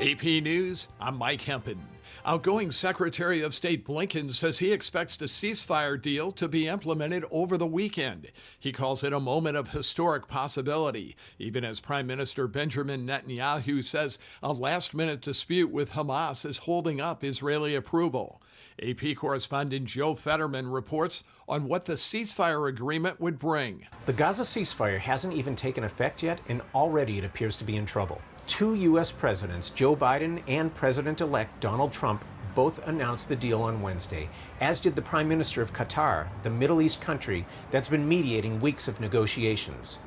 AP News, I'm Mike Hempen. Outgoing Secretary of State Blinken says he expects the ceasefire deal to be implemented over the weekend. He calls it a moment of historic possibility, even as Prime Minister Benjamin Netanyahu says a last-minute dispute with Hamas is holding up Israeli approval. AP correspondent Joe Fetterman reports on what the ceasefire agreement would bring. The Gaza ceasefire hasn't even taken effect yet, and already it appears to be in trouble. Two U.S. presidents, Joe Biden and President-elect Donald Trump, both announced the deal on Wednesday, as did the Prime Minister of Qatar, the Middle East country that's been mediating weeks of negotiations.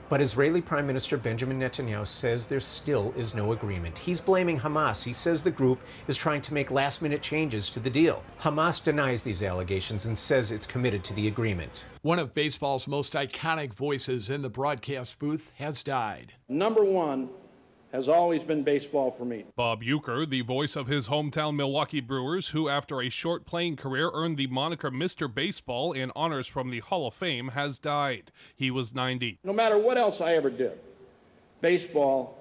But Israeli Prime Minister Benjamin Netanyahu says there still is no agreement. He's blaming Hamas. He says the group is trying to make last-minute changes to the deal. Hamas denies these allegations and says it's committed to the agreement. One of baseball's most iconic voices in the broadcast booth has died. Number one has always been baseball for me. Bob Uecker, the voice of his hometown Milwaukee Brewers, who after a short playing career earned the moniker Mr. Baseball and honors from the Hall of Fame, has died. He was 90. No matter what else I ever did, baseball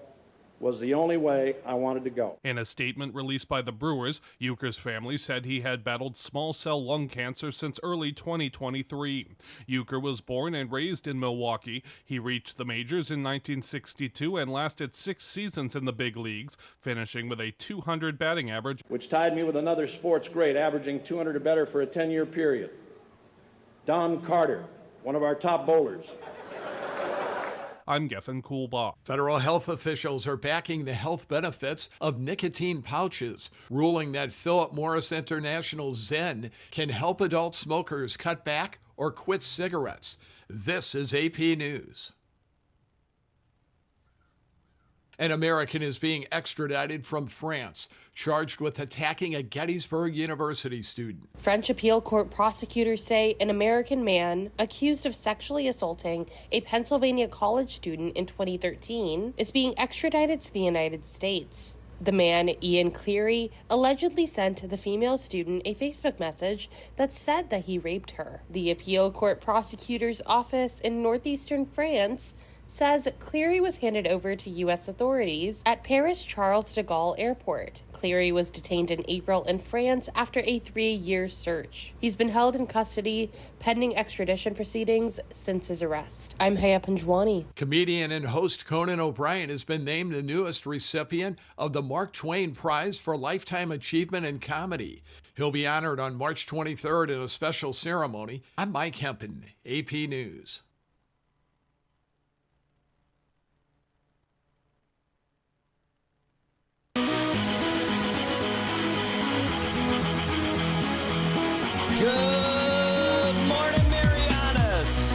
was the only way I wanted to go. In a statement released by the Brewers, Uecker's family said he had battled small cell lung cancer since early 2023. Uecker was born and raised in Milwaukee. He reached the majors in 1962 and lasted 6 seasons in the big leagues, finishing with a .200 batting average, which tied me with another sports great, averaging 200 or better for a 10-year period. Don Carter, one of our top bowlers. I'm Gethin Coolbaugh. Federal health officials are backing the health benefits of nicotine pouches, ruling that Philip Morris International Zen can help adult smokers cut back or quit cigarettes. This is AP News. An American is being extradited from France, charged with attacking a Gettysburg University student. French appeal court prosecutors say an American man accused of sexually assaulting a Pennsylvania college student in 2013 is being extradited to the United States. The man, Ian Cleary, allegedly sent the female student a Facebook message that said that he raped her. The appeal court prosecutor's office in northeastern France says Cleary was handed over to U.S. authorities at Paris Charles de Gaulle Airport. Cleary was detained in April in France after a 3-year search. He's been held in custody pending extradition proceedings since his arrest. I'm Haya Panjwani. Comedian and host Conan O'Brien has been named the newest recipient of the Mark Twain Prize for Lifetime Achievement in Comedy. He'll be honored on March 23rd in a special ceremony. I'm Mike Hempen, AP News. Good morning, Marianas.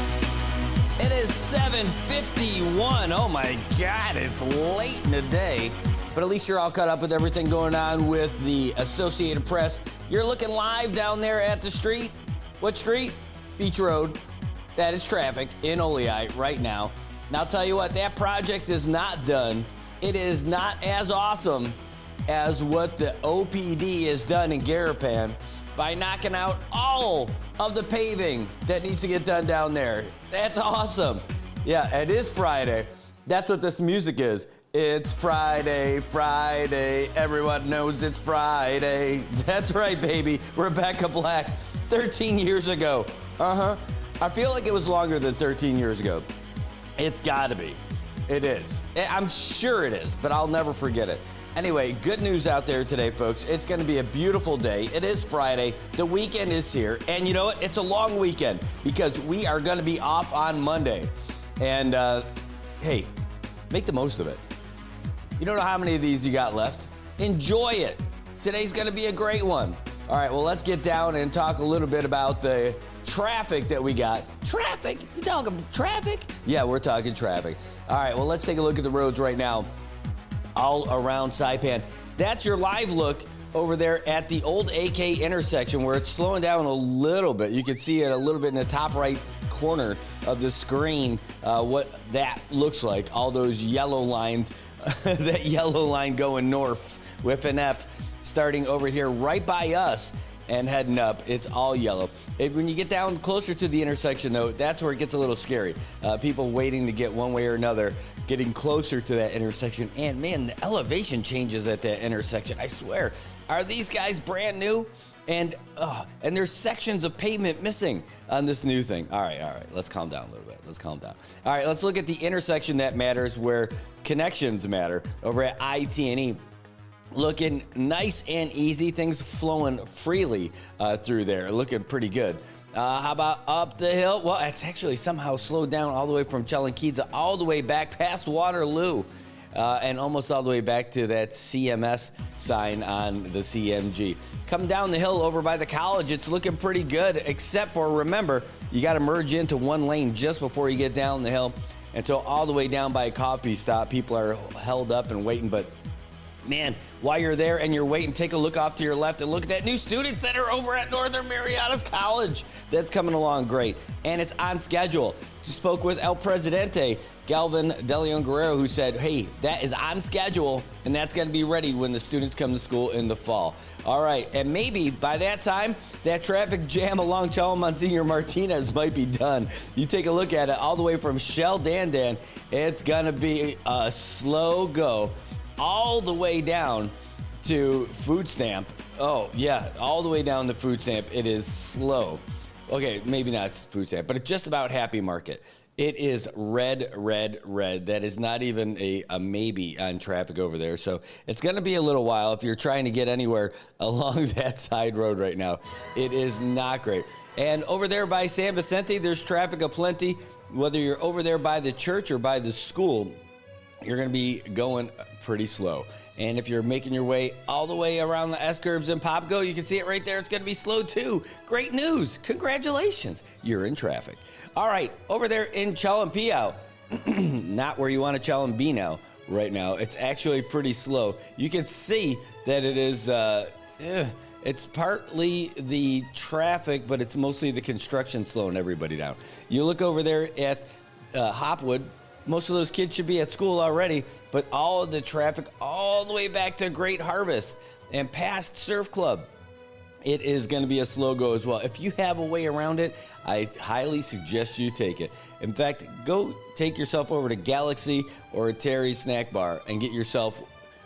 It is 7:51. Oh my God, it's late in the day. But at least you're all caught up with everything going on with the Associated Press. You're looking live down there at the street. What street? Beach Road. That is traffic in Oleai right now. Now I'll tell you what, that project is not done. It is not as awesome as what the OPD has done in Garapan by knocking out all of the paving that needs to get done down there. That's awesome. Yeah, it is Friday. That's what this music is. It's Friday, Friday. Everyone knows it's Friday. That's right, baby. Rebecca Black, 13 years ago. I feel like it was longer than 13 years ago. It's gotta be. It is. I'm sure it is, but I'll never forget it. Anyway, good news out there today, folks. It's going to be a beautiful day. It is Friday. The weekend is here. And you know what? It's a long weekend because we are going to be off on Monday. And, hey, make the most of it. You don't know how many of these you got left. Enjoy it. Today's going to be a great one. All right, well, let's get down and talk a little bit about the traffic that we got. Traffic? You talking traffic? Yeah, we're talking traffic. All right, well, let's take a look at the roads right now. All around Saipan. That's your live look over there at the old AK intersection where it's slowing down a little bit. You can see it a little bit in the top right corner of the screen, what that looks like. All those yellow lines, that yellow line going north with an F starting over here right by us and heading up. It's all yellow. When you get down closer to the intersection, though, that's where it gets a little scary. People waiting to get one way or another getting closer to that intersection. And man, the elevation changes at that intersection, I swear. Are these guys brand new? And there's sections of pavement missing on this new thing. All right, let's calm down a little bit. All right, let's look at the intersection that matters, where connections matter, over at I-T&E. Looking nice and easy, things flowing freely through there, looking pretty good. How about up the hill? Well, it's actually somehow slowed down all the way from Chalankidza all the way back past Waterloo. And almost all the way back to that CMS sign on the CMG. Come down the hill over by the college, it's looking pretty good, except for, remember, you got to merge into one lane just before you get down the hill. And so all the way down by a coffee stop, people are held up and waiting. But man, while you're there and you're waiting, take a look off to your left and look at that new student center over at Northern Marianas College. That's coming along great, and it's on schedule. Just spoke with El Presidente, Galvin De Leon Guerrero, who said, hey, that is on schedule, and that's going to be ready when the students come to school in the fall. All right, and maybe by that time, that traffic jam along Chalma Monsignor Martinez might be done. You take a look at it all the way from Shell Dandan, it's going to be a slow go all the way down to Food Stamp. Oh, yeah, all the way down to Food Stamp. It is slow. Okay, maybe not Food Stamp, but it's just about Happy Market. It is red, red, red. That is not even a maybe on traffic over there. So it's going to be a little while if you're trying to get anywhere along that side road right now. It is not great. And over there by San Vicente, there's traffic aplenty. Whether you're over there by the church or by the school, you're going to be going pretty slow. And if you're making your way all the way around the S-curves in Popco, you can see it right there. It's going to be slow too. Great news. Congratulations. You're in traffic. All right, over there in Chalumpiao, not where you want to Chalumbi now, right now. It's actually pretty slow. You can see that it is, it's partly the traffic, but it's mostly the construction slowing everybody down. You look over there at Hopwood. Most of those kids should be at school already, but all of the traffic all the way back to Great Harvest and past Surf Club, it is going to be a slow go as well. If you have a way around it, I highly suggest you take it. In fact, go take yourself over to Galaxy or Terry's Snack Bar and get yourself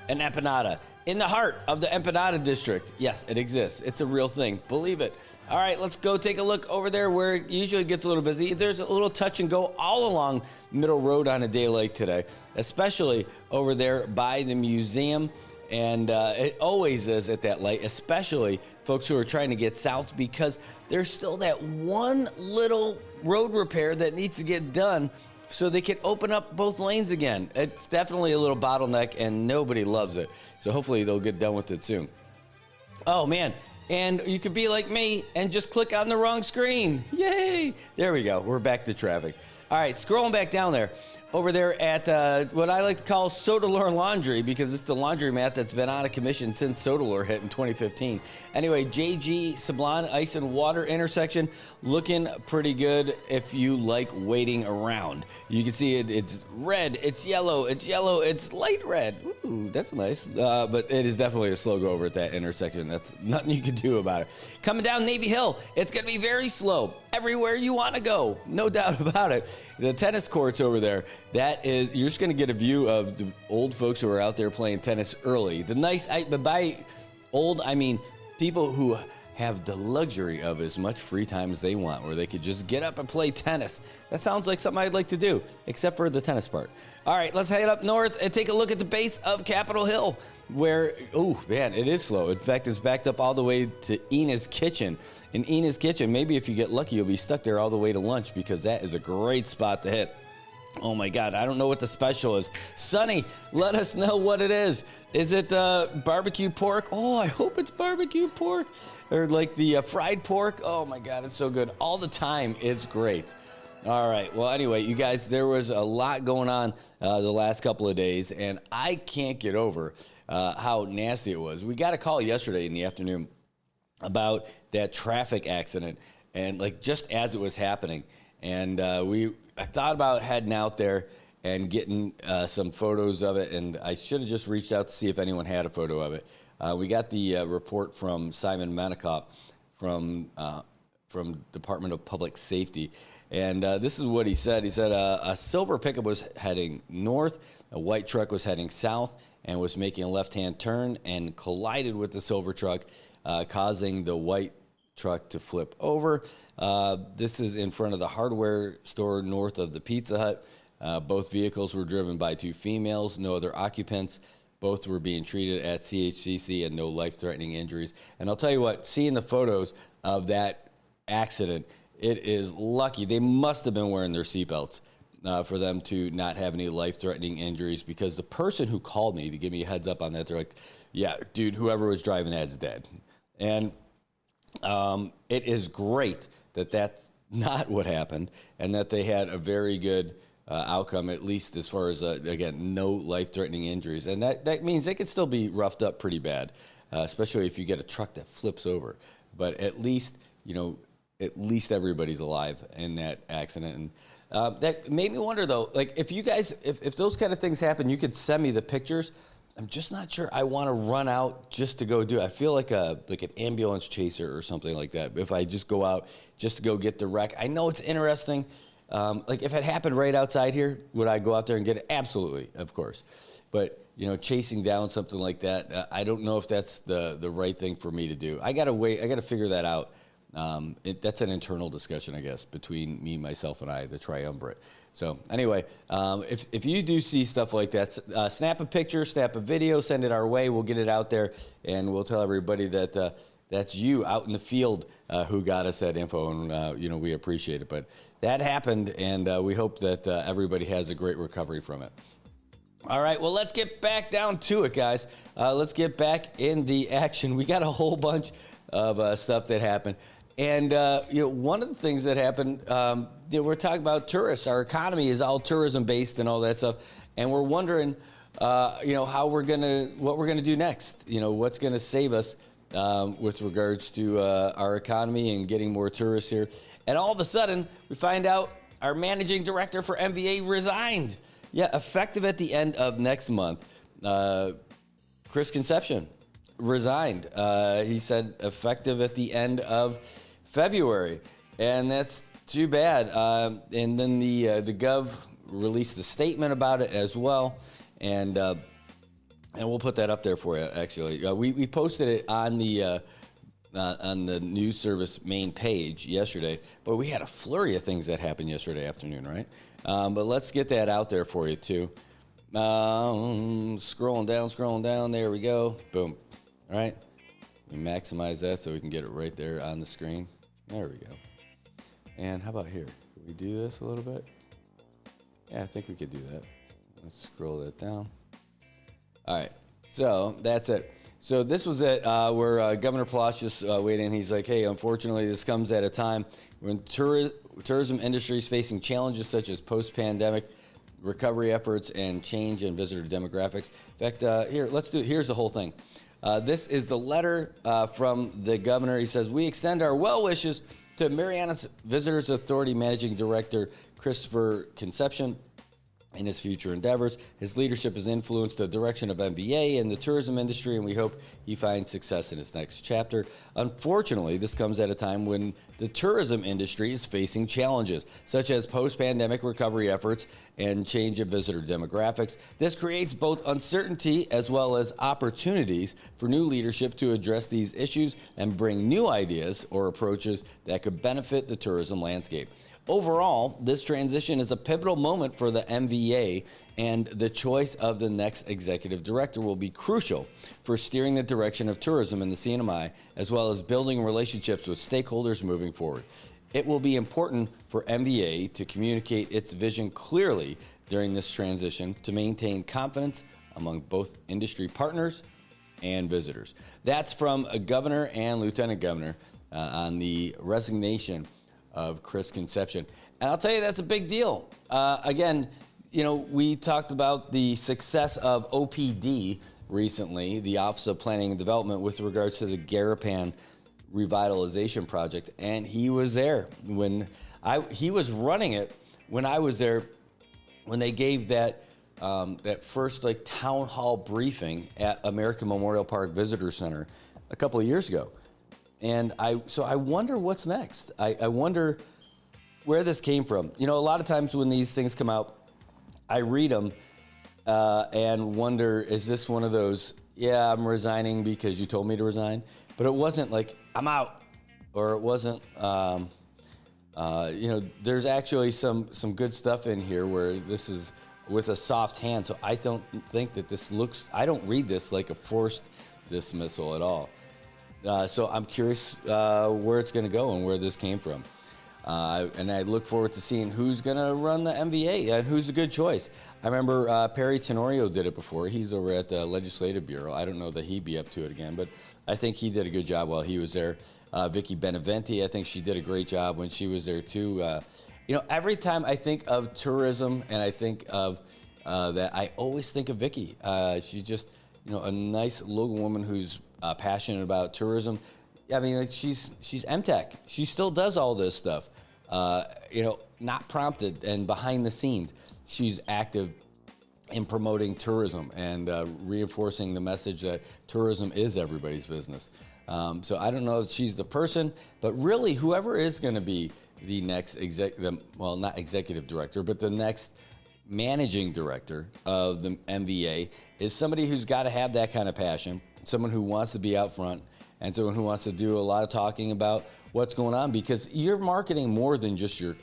an empanada in the heart of the Empanada District. Yes, it exists. It's a real thing. Believe it. All right, let's go take a look over there where it usually gets a little busy. There's a little touch and go all along Middle Road on a day like today, especially over there by the museum. And it always is at that light, especially folks who are trying to get south, because there's still that one little road repair that needs to get done so they can open up both lanes again. It's definitely a little bottleneck, and nobody loves it. So hopefully they'll get done with it soon. Oh, man. And you could be like me and just click on the wrong screen. Yay! There we go. We're back to traffic. All right, scrolling back down there. Over there at what I like to call Sodalore Laundry, because it's the laundromat that's been out of commission since Sodalore hit in 2015. Anyway, JG Sablon Ice and Water intersection looking pretty good if you like waiting around. You can see it's red, it's yellow, it's light red. Ooh, that's nice. But it is definitely a slow go over at that intersection. That's nothing you can do about it. Coming down Navy Hill, it's going to be very slow everywhere you want to go. No doubt about it. The tennis courts over there, that is, you're just going to get a view of the old folks who are out there playing tennis early. The nice, but by old, I mean people who have the luxury of as much free time as they want, where they could just get up and play tennis. That sounds like something I'd like to do, except for the tennis part. All right, let's head up north and take a look at the base of Capitol Hill, where, oh man, it is slow. In fact, it's backed up all the way to Ina's Kitchen. In Ina's Kitchen, maybe if you get lucky, you'll be stuck there all the way to lunch, because that is a great spot to hit. Oh my God, I don't know what the special is. Sonny, let us know what it is. Is it barbecue pork? Oh, I hope it's barbecue pork. Or like the fried pork. Oh my God, it's so good. All the time, it's great. All right, well anyway, you guys, there was a lot going on the last couple of days, and I can't get over how nasty it was. We got a call yesterday in the afternoon about that traffic accident, and like just as it was happening. And I thought about heading out there and getting some photos of it, and I should have just reached out to see if anyone had a photo of it. We got the report from Simon Manikop from Department of Public Safety, And this is what he said. He said a silver pickup was heading north, a white truck was heading south, and was making a left-hand turn and collided with the silver truck, causing the white truck to flip over. This is in front of the hardware store north of the Pizza Hut. Both vehicles were driven by 2 females, no other occupants. Both were being treated at CHCC and no life-threatening injuries. And I'll tell you what, seeing the photos of that accident, it is lucky. They must have been wearing their seatbelts for them to not have any life-threatening injuries, because the person who called me to give me a heads up on that, they're like, yeah, dude, whoever was driving that's dead. And it is great that that's not what happened and that they had a very good outcome, at least as far as, again, no life-threatening injuries. And that means they could still be roughed up pretty bad, especially if you get a truck that flips over. But at least, at least everybody's alive in that accident. And that made me wonder, though, like, if you guys, if those kind of things happen, you could send me the pictures. I'm just not sure I want to run out just to go do it. I feel like an ambulance chaser or something like that. If I just go out just to go get the wreck. I know it's interesting. Like, if it happened right outside here, would I go out there and get it? Absolutely, of course. But, chasing down something like that, I don't know if that's the right thing for me to do. I got to wait. I got to figure that out. That's an internal discussion, I guess, between me, myself, and I, the triumvirate. So anyway, if you do see stuff like that, snap a picture, snap a video, send it our way. We'll get it out there, and we'll tell everybody that that's you out in the field who got us that info, and we appreciate it. But that happened, and we hope that everybody has a great recovery from it. All right, well, let's get back down to it, guys. Let's get back in the action. We got a whole bunch of stuff that happened. And, one of the things that happened, we're talking about tourists. Our economy is all tourism-based and all that stuff. And we're wondering, what we're going to do next. What's going to save us with regards to our economy and getting more tourists here. And all of a sudden, we find out our managing director for MVA resigned. Yeah, effective at the end of next month. Chris Concepcion resigned. He said effective at the end of February, and that's too bad. And then the Gov released a statement about it as well, and we'll put that up there for you. Actually, we posted it on the news service main page yesterday, but we had a flurry of things that happened yesterday afternoon, right? But let's get that out there for you too. Scrolling down. There we go. Boom. All right. We maximize that so we can get it right there on the screen. There we go. And how about here? Can we do this a little bit? Yeah, I think we could do that. Let's scroll that down. All right. So that's it. So this was it where Governor Palacios weighed in. He's like, hey, unfortunately, this comes at a time when tourism industry is facing challenges such as post-pandemic recovery efforts and change in visitor demographics. In fact, here's the whole thing. This is the letter from the governor. He says, we extend our well wishes to Marianas Visitors Authority Managing Director Christopher Concepcion in his future endeavors. His leadership has influenced the direction of MVA and the tourism industry, and we hope he finds success in his next chapter. Unfortunately, this comes at a time when the tourism industry is facing challenges, such as post-pandemic recovery efforts and change in visitor demographics. This creates both uncertainty as well as opportunities for new leadership to address these issues and bring new ideas or approaches that could benefit the tourism landscape. Overall, this transition is a pivotal moment for the MVA, and the choice of the next executive director will be crucial for steering the direction of tourism in the CNMI, as well as building relationships with stakeholders moving forward. It will be important for MVA to communicate its vision clearly during this transition to maintain confidence among both industry partners and visitors. That's from a governor and lieutenant governor on the resignation of Chris Concepcion. And I'll tell you, that's a big deal. Again, we talked about the success of OPD recently, the Office of Planning and Development, with regards to the Garapan revitalization project. And he was there when he was running it when I was there, when they gave that first town hall briefing at American Memorial Park Visitor Center a couple of years ago. And I wonder what's next. I wonder where this came from. You know, a lot of times when these things come out, I read them and wonder, is this one of those, yeah, I'm resigning because you told me to resign? But it wasn't like, I'm out. Or it wasn't, there's actually some good stuff in here where this is with a soft hand. So I don't think that I don't read this like a forced dismissal at all. So I'm curious where it's going to go and where this came from. And I look forward to seeing who's going to run the MVA and who's a good choice. I remember Perry Tenorio did it before. He's over at the Legislative Bureau. I don't know that he'd be up to it again, but I think he did a good job while he was there. Vicky Beneventi, I think she did a great job when she was there too. Every time I think of tourism and I think of that, I always think of Vicky. She's just, a nice local woman who's passionate about tourism. I mean, like she's MTech. She still does all this stuff, not prompted and behind the scenes. She's active in promoting tourism and reinforcing the message that tourism is everybody's business. So I don't know if she's the person, but really whoever is going to be the next not executive director, but the next managing director of the MVA is somebody who's got to have that kind of passion, someone who wants to be out front, and someone who wants to do a lot of talking about what's going on, because you're marketing more than just to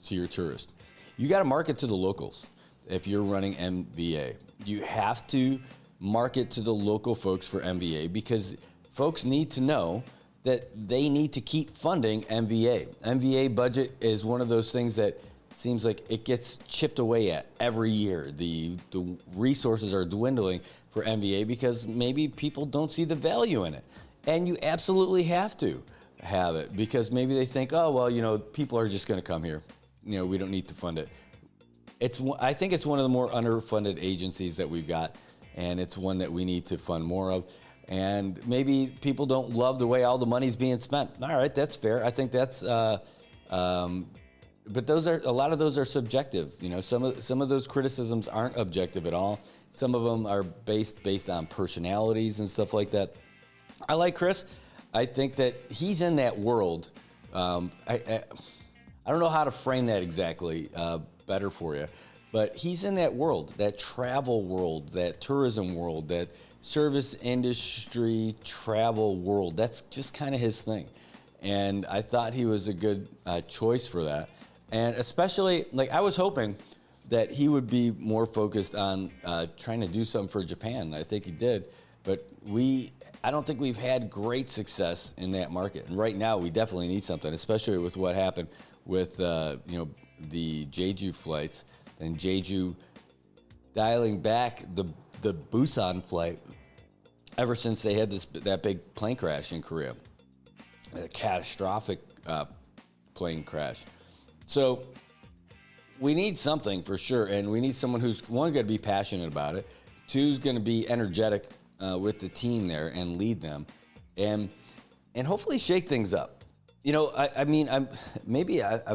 your tourists. You got to market to the locals. If you're running MVA, you have to market to the local folks for MVA, because folks need to know that they need to keep funding MVA. MVA budget is one of those things that seems like it gets chipped away at every year. The resources are dwindling for MVA because maybe people don't see the value in it. And you absolutely have to have it, because maybe they think, oh, well, people are just going to come here. We don't need to fund it. I think it's one of the more underfunded agencies that we've got, and it's one that we need to fund more of. And maybe people don't love the way all the money's being spent. All right, that's fair. I think that's, but a lot of those are subjective. Some of those criticisms aren't objective at all. Some of them are based on personalities and stuff like that. I like Chris. I think that he's in that world. I don't know how to frame that exactly better for you, but he's in that world, that travel world, that tourism world, that service industry travel world. That's just kind of his thing. And I thought he was a good choice for that. And especially, I was hoping that he would be more focused on trying to do something for Japan. I think he did, but I don't think we've had great success in that market. And right now, we definitely need something, especially with what happened with the Jeju flights and Jeju dialing back the Busan flight ever since they had that big plane crash in Korea, a catastrophic plane crash. So we need something for sure, and we need someone who's, one, going to be passionate about it, two, is going to be energetic with the team there and lead them, and hopefully shake things up. I'm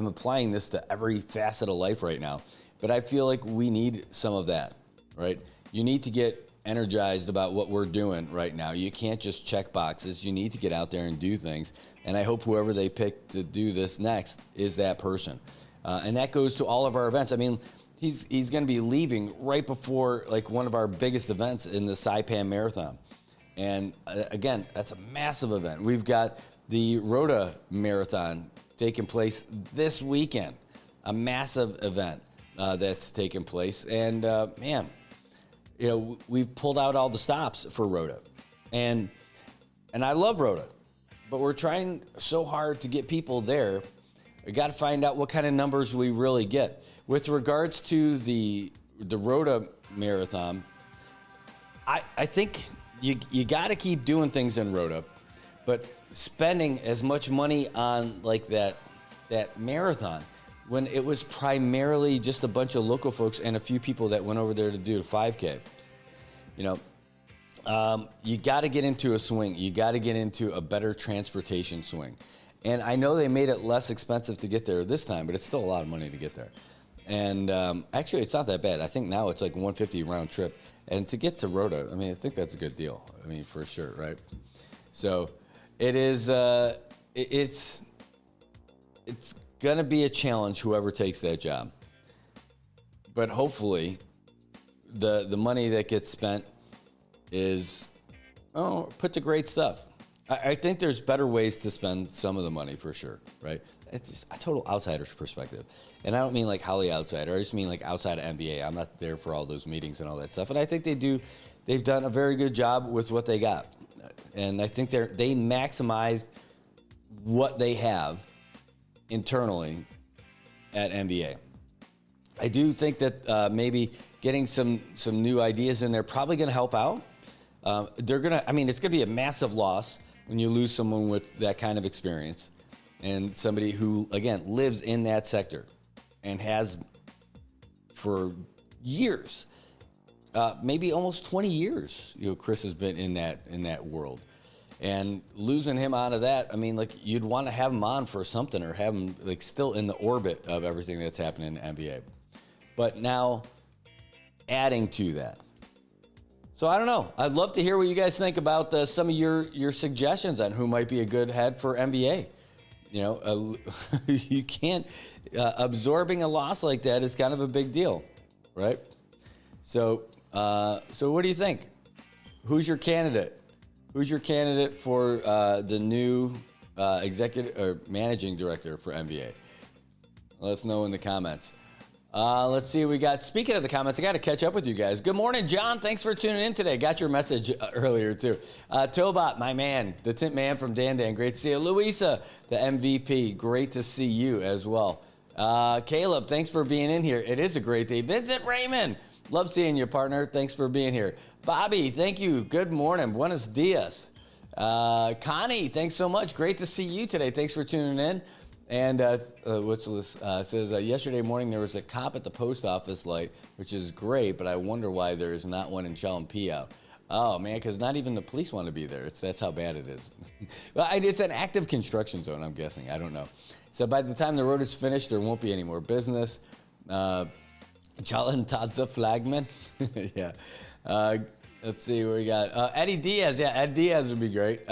applying this to every facet of life right now, but I feel like we need some of that, right? You need to get energized about what we're doing right now. You can't just check boxes. You need to get out there and do things. And I hope whoever they pick to do this next is that person. And that goes to all of our events. I mean, he's going to be leaving right before one of our biggest events in the Saipan Marathon. And again, that's a massive event. We've got the Rota Marathon taking place this weekend, a massive event that's taking place. And we've pulled out all the stops for Rota. And I love Rota, but we're trying so hard to get people there. We got to find out what kind of numbers we really get. With regards to the Rota Marathon, I think you got to keep doing things in Rota, but spending as much money on that marathon when it was primarily just a bunch of local folks and a few people that went over there to do the 5K. You got to get into a swing. You got to get into a better transportation swing. And I know they made it less expensive to get there this time, but it's still a lot of money to get there. And actually, it's not that bad. I think now it's like $150 round trip. And to get to Rota, I think that's a good deal. For sure, right? So it is. It's going to be a challenge, whoever takes that job. But hopefully, the money that gets spent is put to great stuff. I think there's better ways to spend some of the money for sure, right? It's just a total outsider's perspective. And I don't mean like Holly outsider. I just mean like outside of NBA. I'm not there for all those meetings and all that stuff. And I think they've done a very good job with what they got. And I think they maximized what they have internally at NBA. I do think that maybe getting some new ideas in there probably going to help out. It's going to be a massive loss when you lose someone with that kind of experience and somebody who, again, lives in that sector and has for years, maybe almost 20 years, Chris has been in that world. And losing him out of that, you'd want to have him on for something or have him still in the orbit of everything that's happening in the NBA. But now adding to that. So I don't know. I'd love to hear what you guys think about some of your suggestions on who might be a good head for NBA. You can't, absorbing a loss like that is kind of a big deal, right? So what do you think? Who's your candidate? Who's your candidate for the new executive or managing director for NBA? Let us know in the comments. Let's see what we got. Speaking of the comments, I got to catch up with you guys. Good morning, John. Thanks for tuning in today. Got your message earlier, too. Tobot, my man, the tint man from Dan. Great to see you. Louisa, the MVP. Great to see you as well. Caleb, thanks for being in here. It is a great day. Vincent Raymond, love seeing you, partner. Thanks for being here. Bobby, thank you. Good morning. Buenos dias. Connie, thanks so much. Great to see you today. Thanks for tuning in. And says, yesterday morning there was a cop at the post office light, which is great, but I wonder why there is not one in Chalmpio. Oh, man, because not even the police want to be there. That's how bad it is. Well, it's an active construction zone, I'm guessing. I don't know. So by the time the road is finished, there won't be any more business. Chalantadza Flagman. Yeah. Let's see what we got. Eddie Diaz. Yeah, Ed Diaz would be great.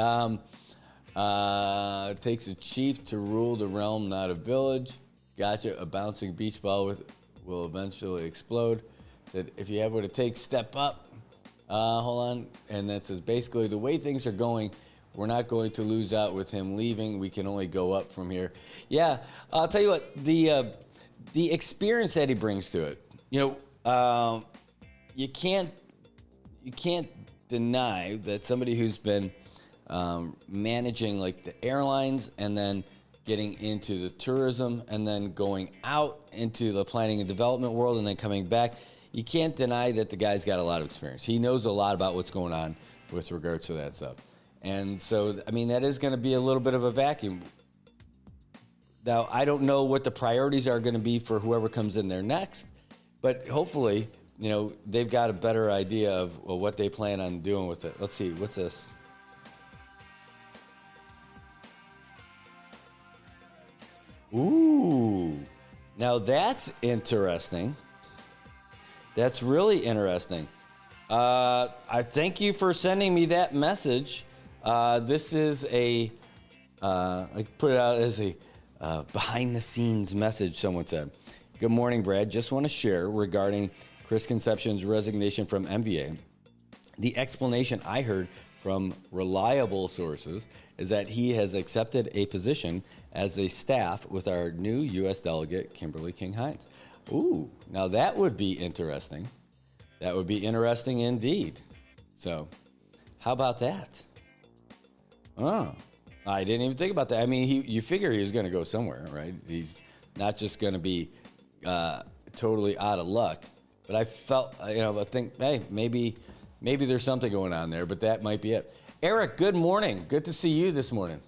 Takes a chief to rule the realm, not a village. Gotcha. A bouncing beach ball will eventually explode. Said, if you have what it takes, step up. Hold on. And that says, basically, the way things are going, we're not going to lose out with him leaving. We can only go up from here. Yeah, I'll tell you what, the experience that he brings to it, you can't deny that somebody who's been managing like the airlines and then getting into the tourism and then going out into the planning and development world and then coming back, you can't deny that the guy's got a lot of experience. He knows a lot about what's going on with regards to that stuff. And so, that is going to be a little bit of a vacuum. Now, I don't know what the priorities are going to be for whoever comes in there next, but hopefully, they've got a better idea of what they plan on doing with it. Let's see, what's this? Ooh, now that's interesting. That's really interesting. I thank you for sending me that message. This is I put it out as a behind the scenes message, someone said. Good morning, Brad. Just want to share regarding Chris Concepcion's resignation from NBA. The explanation I heard from reliable sources is that he has accepted a position as a staff with our new U.S. delegate, Kimberly King-Hines. Ooh, now that would be interesting. That would be interesting indeed. So, how about that? Oh, I didn't even think about that. You figure he was going to go somewhere, right? He's not just going to be totally out of luck. But I felt, I think, hey, maybe there's something going on there, but that might be it. Eric, good morning. Good to see you this morning.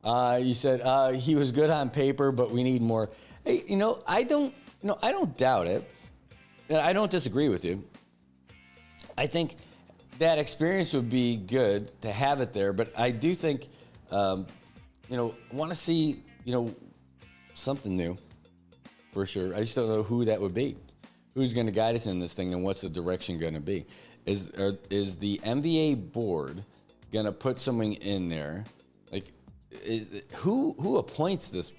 You said he was good on paper, but we need more. Hey, I don't doubt it. I don't disagree with you. I think that experience would be good to have it there, but I do think, I want to see, something new for sure. I just don't know who that would be. Who's going to guide us in this thing, and what's the direction going to be? Is the NBA board going to put something in there? Like, who appoints this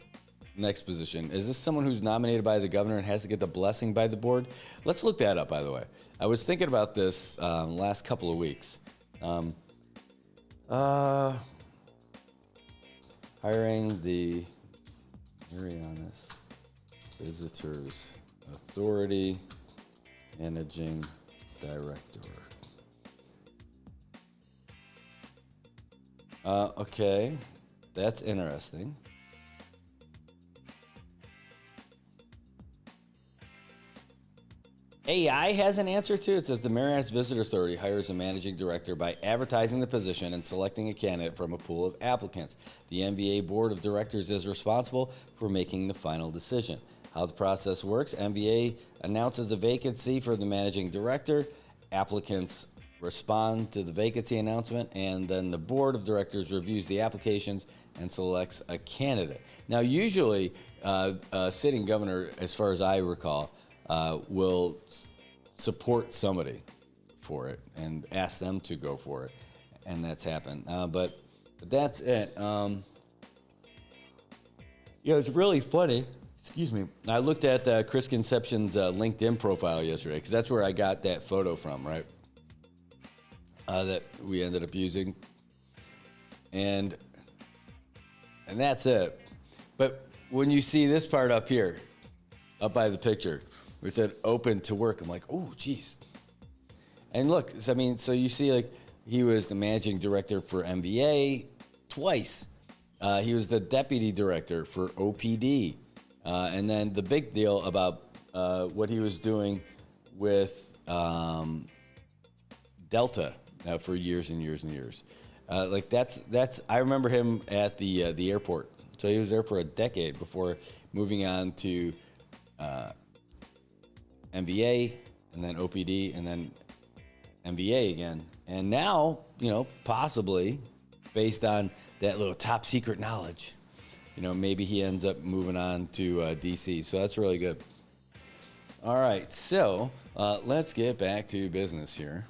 next position? Is this someone who's nominated by the governor and has to get the blessing by the board? Let's look that up, by the way. I was thinking about this last couple of weeks. Hiring the Marianas Visitors Authority Managing Director. Okay, that's interesting. AI has an answer too. It says the Marianas Visitor Authority hires a managing director by advertising the position and selecting a candidate from a pool of applicants. The MVA Board of Directors is responsible for making the final decision. How the process works: MVA announces a vacancy for the managing director. Applicants respond to the vacancy announcement, and then the board of directors reviews the applications and selects a candidate. Now, usually, a sitting governor, as far as I recall, will support somebody for it and ask them to go for it, and that's happened. But that's it. It's really funny. Excuse me. I looked at Chris Conception's LinkedIn profile yesterday because that's where I got that photo from, right? That we ended up using, and that's it. But when you see this part up here, up by the picture, we said open to work. I'm like, oh, geez. And look, so you see, like, he was the managing director for MVA twice. He was the deputy director for OPD. And then the big deal about what he was doing with Delta for years and years and years. That's I remember him at the airport. So he was there for a decade before moving on to MVA, and then OPD, and then MVA again. And now, possibly based on that little top secret knowledge, maybe he ends up moving on to DC. So that's really good. All right, so let's get back to business here.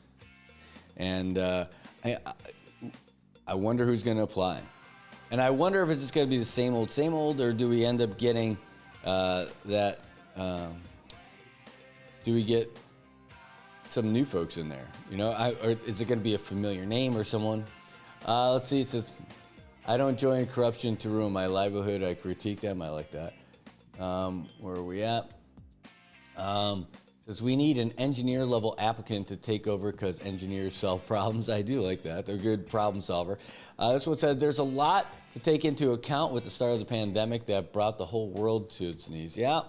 And I wonder who's going to apply. And I wonder if it's just going to be the same old, or do we end up getting that... do we get some new folks in there? Or is it going to be a familiar name or someone? Let's see. It says, I don't join corruption to ruin my livelihood. I critique them. I like that. Where are we at? Says we need an engineer level applicant to take over because engineers solve problems. I do like that. They're a good problem solver. This one says there's a lot to take into account with the start of the pandemic that brought the whole world to its knees. Yeah,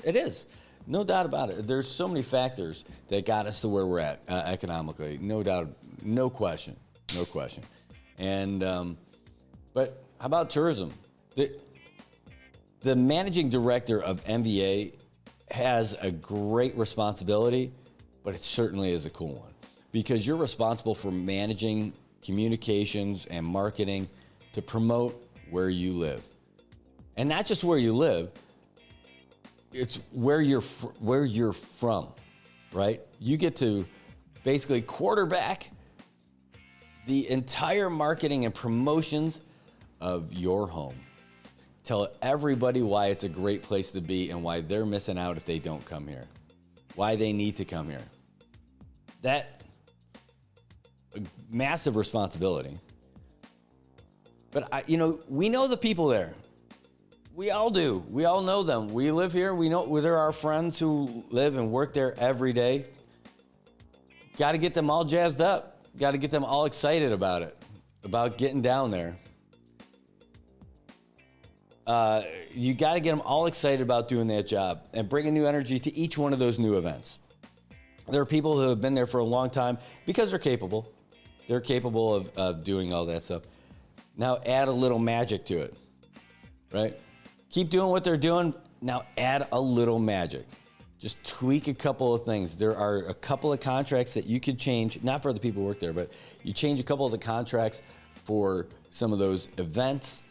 it is. No doubt about it. There's so many factors that got us to where we're at economically. No doubt, no question. And but how about tourism? The managing director of MVA has a great responsibility, but it certainly is a cool one because you're responsible for managing communications and marketing to promote where you live, and not just where you live. It's where you're from, right? You get to basically quarterback the entire marketing and promotions of your home. Tell everybody why it's a great place to be and why they're missing out if they don't come here. Why they need to come here. That massive responsibility. But we know the people there. We all do. We all know them. We live here. We know there are friends who live and work there every day. Got to get them all jazzed up. Got to get them all excited about it, about getting down there. You got to get them all excited about doing that job and bringing new energy to each one of those new events. There are people who have been there for a long time because they're capable. They're capable of doing all that stuff. Now add a little magic to it, right? Keep doing what they're doing. Now add a little magic. Just tweak a couple of things. There are a couple of contracts that you could change, not for the people who work there, but you change a couple of the contracts for some of those events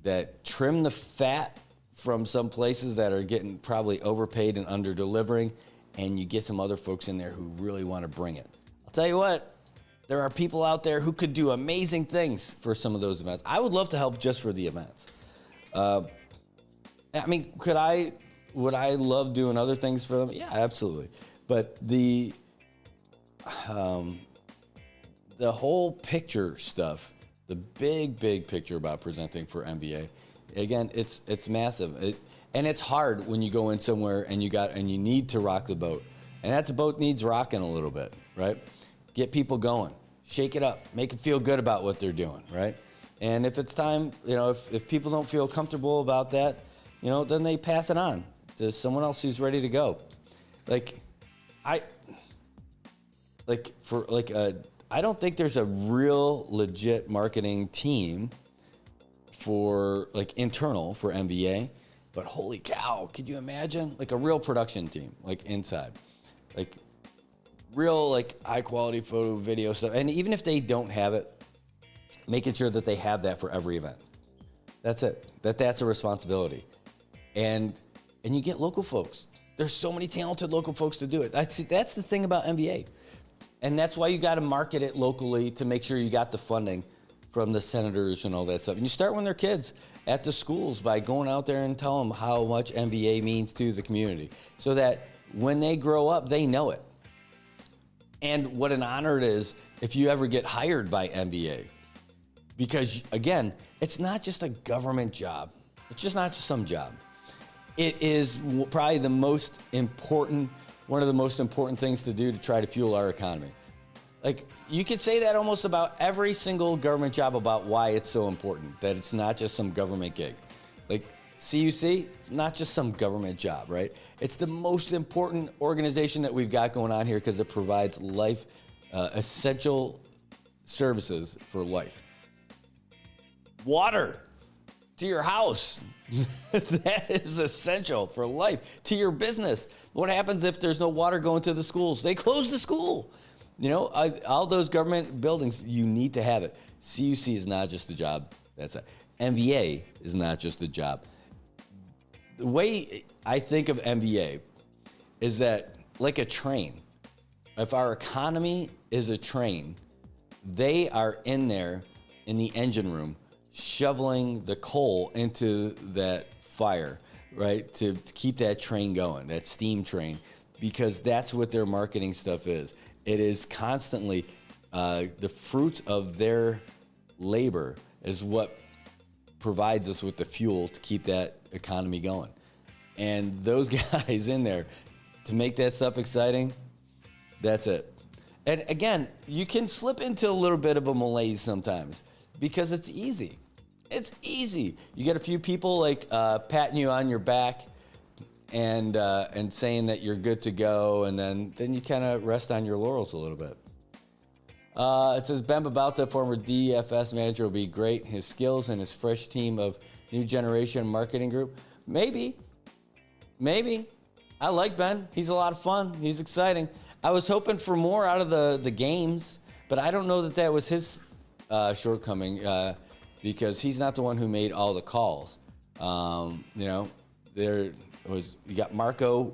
that trim the fat from some places that are getting probably overpaid and under delivering, and you get some other folks in there who really want to bring it. I'll tell you what, there are people out there who could do amazing things for some of those events. I would love to help just for the events. I mean, would I love doing other things for them? Yeah, absolutely. But the whole picture stuff, the big picture about presenting for NBA, again, it's massive. And it's hard when you go in somewhere and you need to rock the boat. And that boat needs rocking a little bit, right? Get people going, shake it up, make them feel good about what they're doing, right? And if it's time, if people don't feel comfortable about that, then they pass it on to someone else who's ready to go. I don't think there's a real legit marketing team for internal for NBA, but holy cow, could you imagine a real production team inside, real high quality photo, video stuff, and even if they don't have it, making sure that they have that for every event. That's it. That's a responsibility, and you get local folks. There's so many talented local folks to do it. That's the thing about NBA. And that's why you got to market it locally to make sure you got the funding from the senators and all that stuff. And you start when they're kids at the schools by going out there and tell them how much NBA means to the community so that when they grow up, they know it. And what an honor it is if you ever get hired by NBA. Because, again, it's not just a government job. It's just not just some job. It is probably one of the most important things to do to try to fuel our economy. You could say that almost about every single government job about why it's so important, that it's not just some government gig. CUC, it's not just some government job, right? It's the most important organization that we've got going on here because it provides essential services for life. Water to your house. That is essential for life. To your business. What happens if there's no water going to the schools? They close the school. All those government buildings, you need to have it. CUC is not just a job. That's it. MBA is not just a job. The way I think of MBA is that like a train. If our economy is a train, they are in there in the engine room shoveling the coal into that fire, right? To keep that train going, that steam train, because that's what their marketing stuff is. It is constantly the fruits of their labor is what provides us with the fuel to keep that economy going. And those guys in there to make that stuff exciting, that's it. And again, you can slip into a little bit of a malaise sometimes because it's easy. It's easy. You get a few people patting you on your back and saying that you're good to go, and then you kind of rest on your laurels a little bit. It says Ben Babalta, former DFS manager, will be great. His skills and his fresh team of new generation marketing group. Maybe. I like Ben. He's a lot of fun. He's exciting. I was hoping for more out of the games, but I don't know that was his shortcoming. Because he's not the one who made all the calls. You got Marco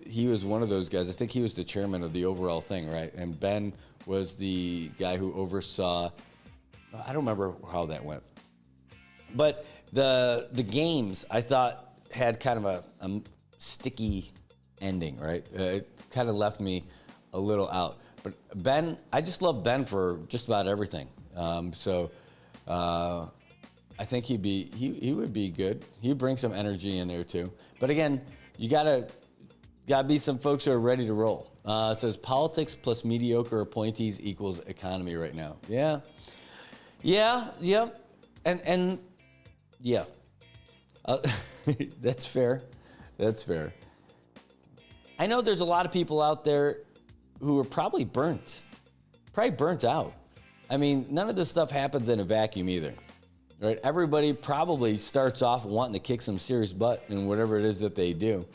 he was one of those guys. I think he was the chairman of the overall thing, right? And Ben was the guy who oversaw. I don't remember how that went. But the games I thought had kind of a sticky ending, right? It kind of left me a little out. But Ben, I just love Ben for just about everything. I think he would be good. He'd bring some energy in there too. But again, you gotta be some folks who are ready to roll. It says politics plus mediocre appointees equals economy right now. Yeah, and yeah. That's fair. I know there's a lot of people out there who are probably burnt out. I mean, none of this stuff happens in a vacuum either, right? Everybody probably starts off wanting to kick some serious butt in whatever it is that they do.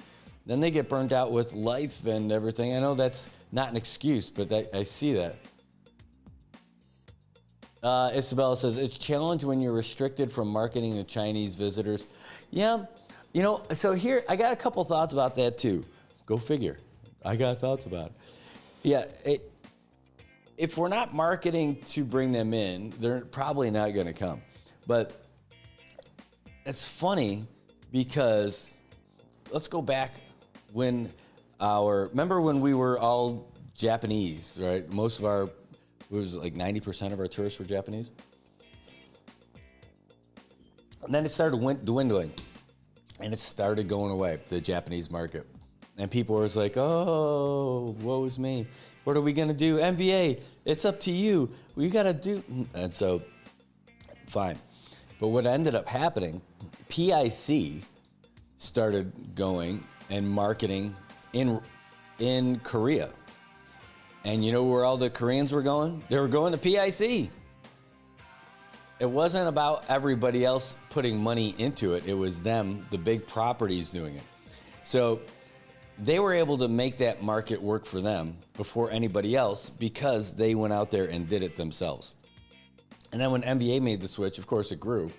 Then they get burnt out with life and everything. I know that's not an excuse, but I see that. Isabella says, it's challenging when you're restricted from marketing to Chinese visitors. Yeah, so here, I got a couple thoughts about that too. Go figure. I got thoughts about it. Yeah, if we're not marketing to bring them in, they're probably not going to come. But it's funny because let's go back remember when we were all Japanese, right? Most of it was like 90% of our tourists were Japanese. And then it started dwindling, and it started going away, the Japanese market. And people were like, oh, woe is me. What are we going to do? MVA, it's up to you. We got to do. And so, fine. But what ended up happening, PIC started going and marketing in Korea. And you know where all the Koreans were going? They were going to PIC. It wasn't about everybody else putting money into it. It was them, the big properties, doing it. So they were able to make that market work for them before anybody else because they went out there and did it themselves. And then when NBA made the switch, of course it grew.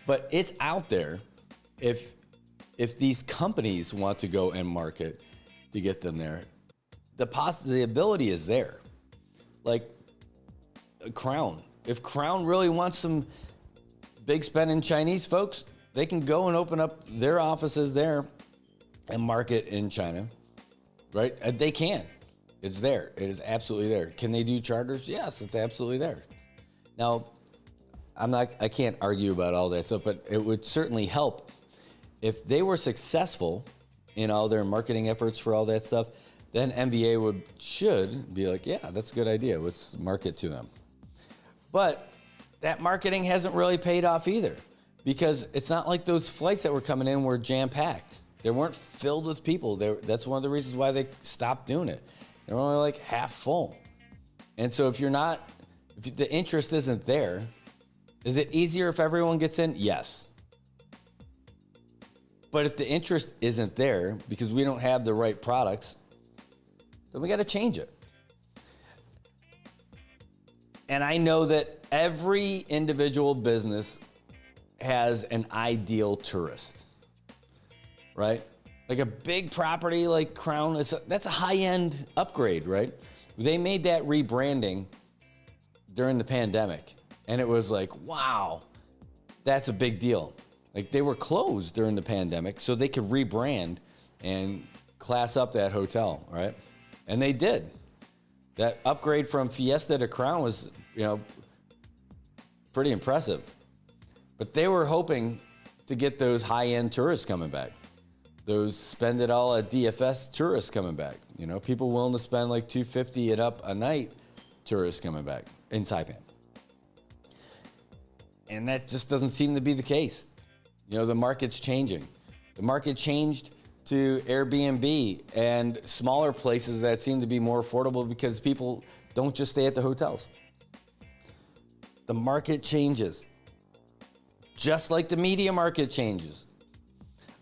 But it's out there if these companies want to go and market to get them there. The ability is there. Like Crown. If Crown really wants some big spending Chinese folks, they can go and open up their offices there and market in China, right? They can. It's there. It is absolutely there. Can they do charters? Yes, it's absolutely there. Now, I can't argue about all that stuff, but it would certainly help if they were successful in all their marketing efforts for all that stuff. Then NBA should be like, yeah, that's a good idea. Let's market to them. But that marketing hasn't really paid off either, because it's not like those flights that were coming in were jam-packed. They weren't filled with people. That's one of the reasons why they stopped doing it. They're only like half full. And so if the interest isn't there, is it easier if everyone gets in? Yes. But if the interest isn't there because we don't have the right products, then we got to change it. And I know that every individual business has an ideal tourist, right? Like a big property like Crown, that's a high-end upgrade, right? They made that rebranding during the pandemic, and it was like, wow, that's a big deal. Like they were closed during the pandemic so they could rebrand and class up that hotel, right? And they did. That upgrade from Fiesta to Crown was, pretty impressive. But they were hoping to get those high-end tourists coming back. Those spend it all at DFS tourists coming back. People willing to spend like $250 and up a night, tourists coming back in Saipan. And that just doesn't seem to be the case. The market's changing. The market changed to Airbnb and smaller places that seem to be more affordable because people don't just stay at the hotels. The market changes. Just like the media market changes.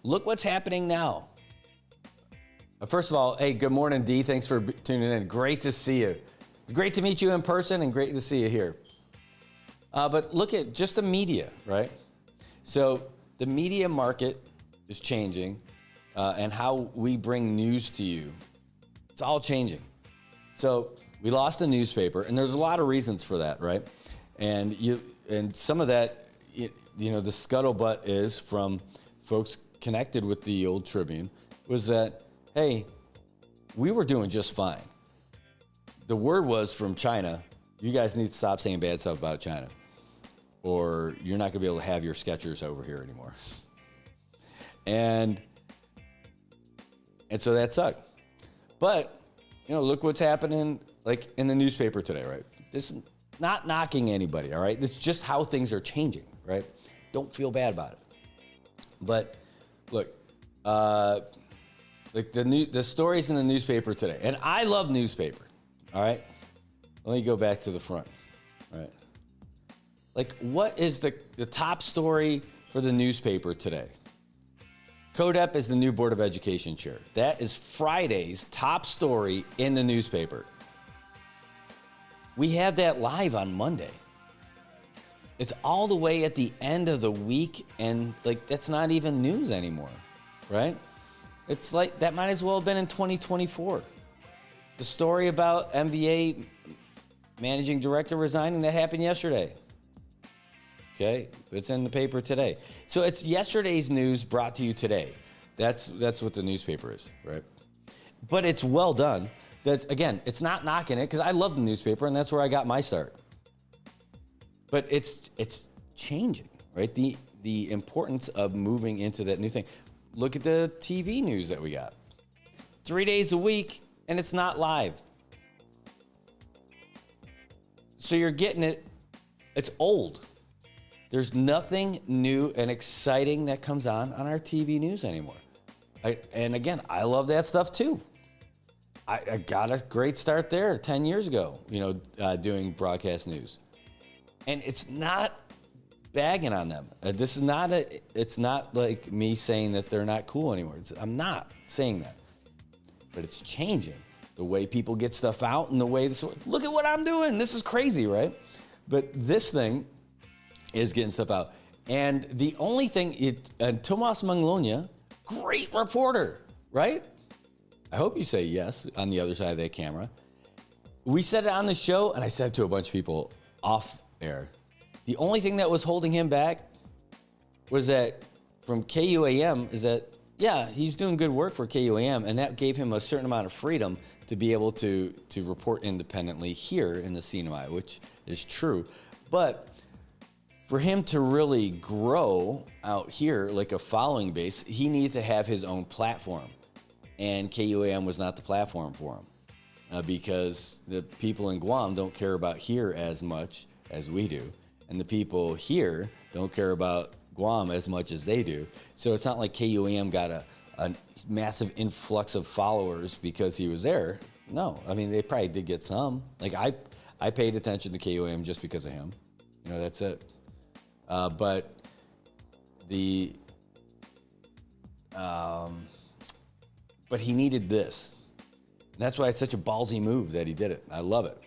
Look what's happening now. First of all, hey, good morning, Dee. Thanks for tuning in. Great to see you. It's great to meet you in person and great to see you here. But look at just the media, right? So the media market is changing. And how we bring news to you, it's all changing. So we lost the newspaper, and there's a lot of reasons for that, right? And some of that, the scuttlebutt is from folks connected with the old Tribune, was that, hey, we were doing just fine. The word was from China, you guys need to stop saying bad stuff about China, or you're not going to be able to have your Skechers over here anymore. And so that sucked. But, look what's happening like in the newspaper today, right? This is not knocking anybody, all right? It's just how things are changing, right? Don't feel bad about it. But look, like the stories in the newspaper today, and I love newspaper, all right? Let me go back to the front, all right? Like, what is the top story for the newspaper today? CODEP is the new Board of Education chair. That is Friday's top story in the newspaper. We had that live on Monday. It's all the way at the end of the week, and that's not even news anymore, right? It's like that might as well have been in 2024. The story about MBA managing director resigning, that happened yesterday. Okay, it's in the paper today. So it's yesterday's news brought to you today. That's what the newspaper is, right? But it's well done. That again, it's not knocking it because I love the newspaper and that's where I got my start. But it's changing, right? The importance of moving into that new thing. Look at the TV news that we got. 3 days a week and it's not live. So you're getting it. It's old. There's nothing new and exciting that comes on our TV news anymore. And again, I love that stuff too. I got a great start there 10 years ago, doing broadcast news. And it's not bagging on them. It's not like me saying that they're not cool anymore. I'm not saying that. But it's changing the way people get stuff out and the way look at what I'm doing. This is crazy, right? But this thing is getting stuff out. And the only thing, Tomas Manglonia, great reporter, right? I hope you say yes on the other side of that camera. We said it on the show, and I said it to a bunch of people off air. The only thing that was holding him back was that from KUAM is that, yeah, he's doing good work for KUAM, and that gave him a certain amount of freedom to be able to report independently here in the CNMI, which is true. But for him to really grow out here like a following base, he needed to have his own platform. And KUAM was not the platform for him because the people in Guam don't care about here as much as we do. And the people here don't care about Guam as much as they do. So it's not like KUAM got a massive influx of followers because he was there. No, I mean, they probably did get some. Like I paid attention to KUAM just because of him. That's it. But he needed this. And that's why it's such a ballsy move that he did it. I love it.